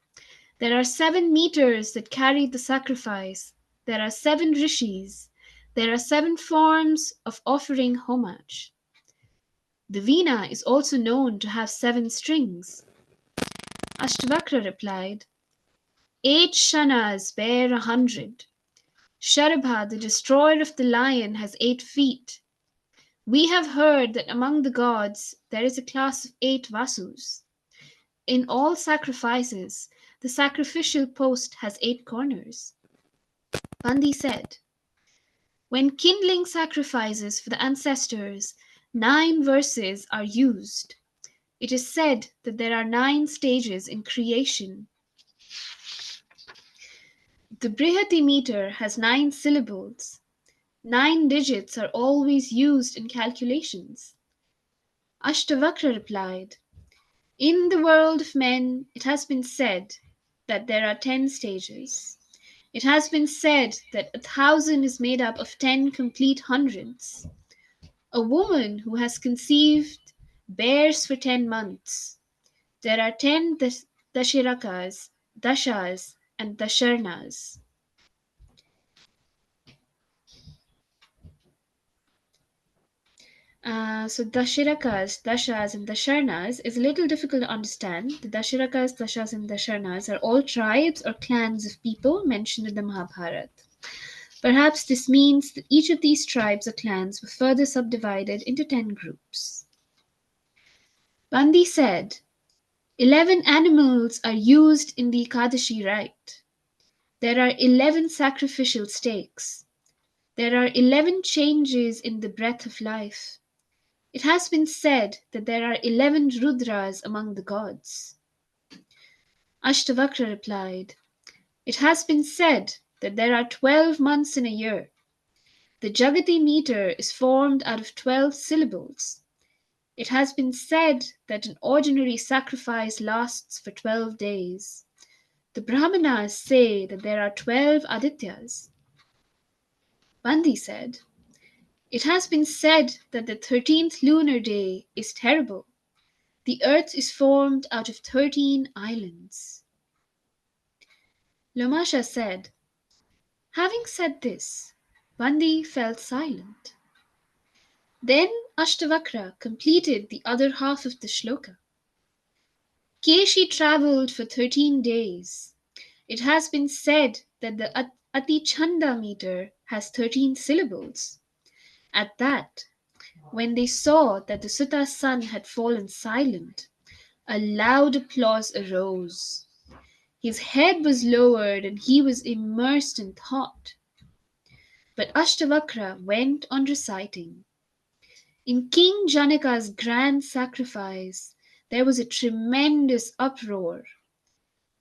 There are 7 meters that carry the sacrifice. There are 7 rishis. There are 7 forms of offering homage. The veena is also known to have 7 strings. Ashtavakra replied, 8 shanas bear 100. Sharabha, the destroyer of the lion, has 8 feet. We have heard that among the gods there is a class of 8 Vasus. In all sacrifices, the sacrificial post has 8 corners. Bandi said, when kindling sacrifices for the ancestors, 9 verses are used. It is said that there are 9 stages in creation. The Brihati meter has 9 syllables. 9 digits are always used in calculations. Ashtavakra replied, in the world of men, it has been said that there are 10 stages. It has been said that 1,000 is made up of 10 complete hundreds. A woman who has conceived bears for 10 months. There are 10 dashirakas, dashas, and dasharnas. So Dashirakas, Dashas, and Dasharnas is a little difficult to understand. The Dashirakas, Dashas, and Dasharnas are all tribes or clans of people mentioned in the Mahabharata. Perhaps this means that each of these tribes or clans were further subdivided into 10 groups. Bandi said, 11 animals are used in the Ekadashi rite. There are 11 sacrificial stakes. There are 11 changes in the breath of life. It has been said that there are 11 Rudras among the gods. Ashtavakra replied, it has been said that there are 12 months in a year. The Jagati meter is formed out of 12 syllables. It has been said that an ordinary sacrifice lasts for 12 days. The Brahmanas say that there are 12 Adityas. Bandi said, it has been said that the 13th lunar day is terrible. The earth is formed out of 13 islands. Lomasha said, having said this, Bandi fell silent. Then Ashtavakra completed the other half of the shloka. Keshi travelled for 13 days. It has been said that the Ati Chanda meter has 13 syllables. At that, when they saw that the Suta's son had fallen silent, a loud applause arose. His head was lowered and he was immersed in thought. But Ashtavakra went on reciting. In King Janaka's grand sacrifice, there was a tremendous uproar.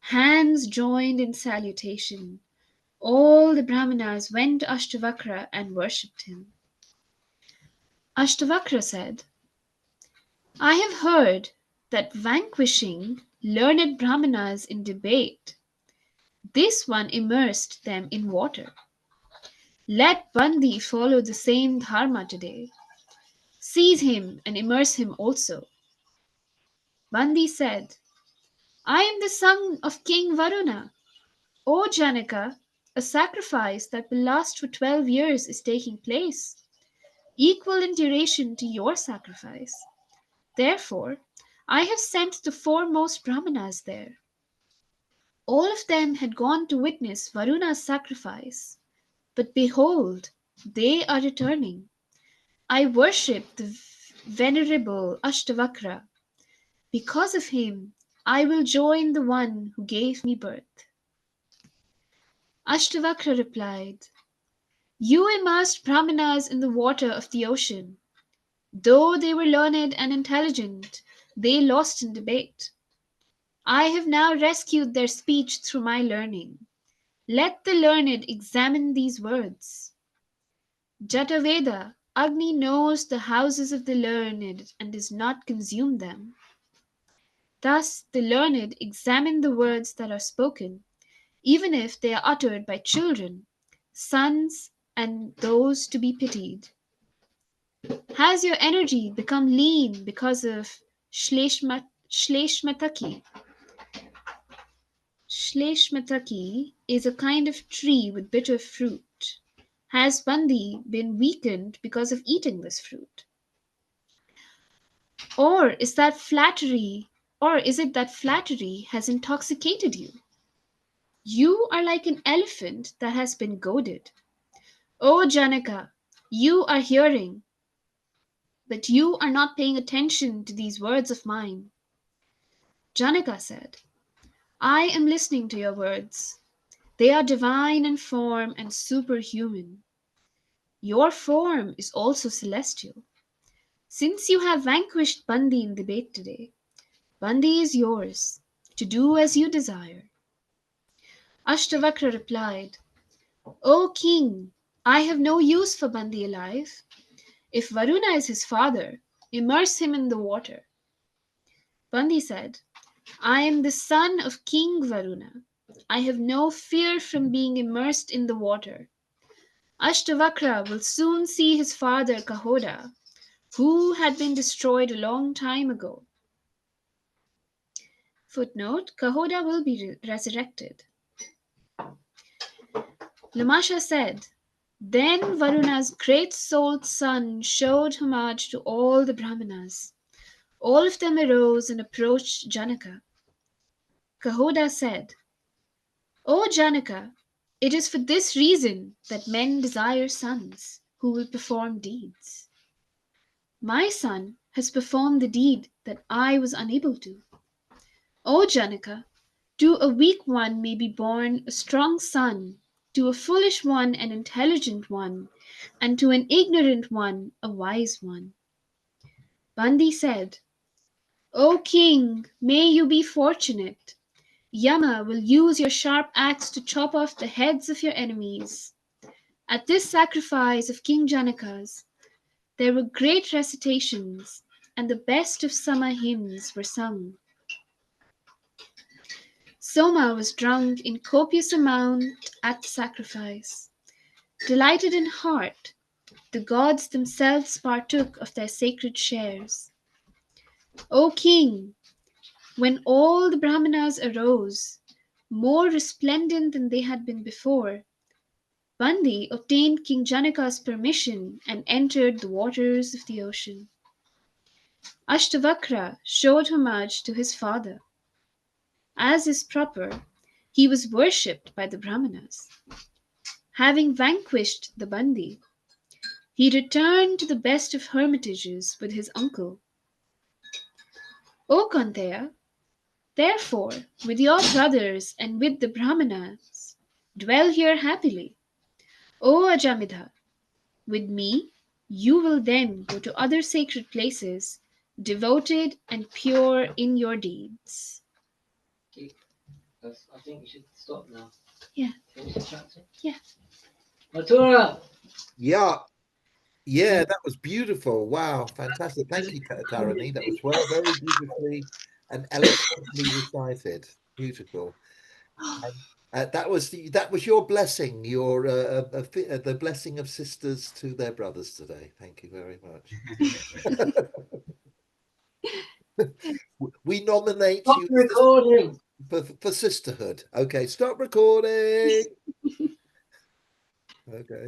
Hands joined in salutation. All the Brahmanas went to Ashtavakra and worshipped him. Ashtavakra said, I have heard that vanquishing learned Brahmanas in debate, this one immersed them in water. Let Bandi follow the same dharma today. Seize him and immerse him also. Bandi said, I am the son of King Varuna. O Janaka, a sacrifice that will last for 12 years is taking place, equal in duration to your sacrifice. Therefore, I have sent the foremost Brahmanas there. All of them had gone to witness Varuna's sacrifice. But behold, they are returning. I worship the venerable Ashtavakra. Because of him, I will join the one who gave me birth. Ashtavakra replied, you immersed Brahmanas in the water of the ocean. Though they were learned and intelligent, they lost in debate. I have now rescued their speech through my learning. Let the learned examine these words. Jataveda, Agni knows the houses of the learned and does not consume them. Thus the learned examine the words that are spoken, even if they are uttered by children, sons, and those to be pitied. Has your energy become lean because of Shleshmataki? Shleshmataki is a kind of tree with bitter fruit. Has Bandi been weakened because of eating this fruit? Or is it that flattery has intoxicated you? You are like an elephant that has been goaded. O Janaka, you are hearing, but you are not paying attention to these words of mine. Janaka said, I am listening to your words. They are divine in form and superhuman. Your form is also celestial. Since you have vanquished Bandi in debate today, Bandi is yours, to do as you desire. Ashtavakra replied, O king, I have no use for Bandi alive. If Varuna is his father, immerse him in the water. Bandi said, I am the son of King Varuna. I have no fear from being immersed in the water. Ashtavakra will soon see his father Kahoda, who had been destroyed a long time ago. Footnote, Kahoda will be resurrected. Lamasha said, Then Varuna's great-souled son showed homage to all the Brahmanas. All of them arose and approached Janaka. Kahoda said, O Janaka, it is for this reason that men desire sons who will perform deeds. My son has performed the deed that I was unable to. O Janaka, to a weak one may be born a strong son, to a foolish one an intelligent one, and to an ignorant one a wise one. Bandi said, O king, may you be fortunate. Yama will use your sharp axe to chop off the heads of your enemies. At this sacrifice of King Janaka's, there were great recitations, and the best of Sama hymns were sung. Soma was drunk in copious amount at the sacrifice. Delighted in heart, the gods themselves partook of their sacred shares. O king, when all the Brahmanas arose, more resplendent than they had been before, Bandi obtained King Janaka's permission and entered the waters of the ocean. Ashtavakra showed homage to his father. As is proper, he was worshipped by the Brahmanas. Having vanquished the Bandi, he returned to the best of hermitages with his uncle. O Kanteya, therefore, with your brothers and with the Brahmanas, dwell here happily. O Ajamidha, with me you will then go to other sacred places, devoted and pure in your deeds. I think we should stop now. Yeah. Finish the chapter? Yeah. Matura! Yeah, that was beautiful. Wow, fantastic. Thank you, Tarani. That was very beautifully and eloquently recited. Beautiful. And, that was your blessing, the blessing of sisters to their brothers today. Thank you very much. We nominate Stop you recording! for sisterhood. Okay, stop recording. Okay.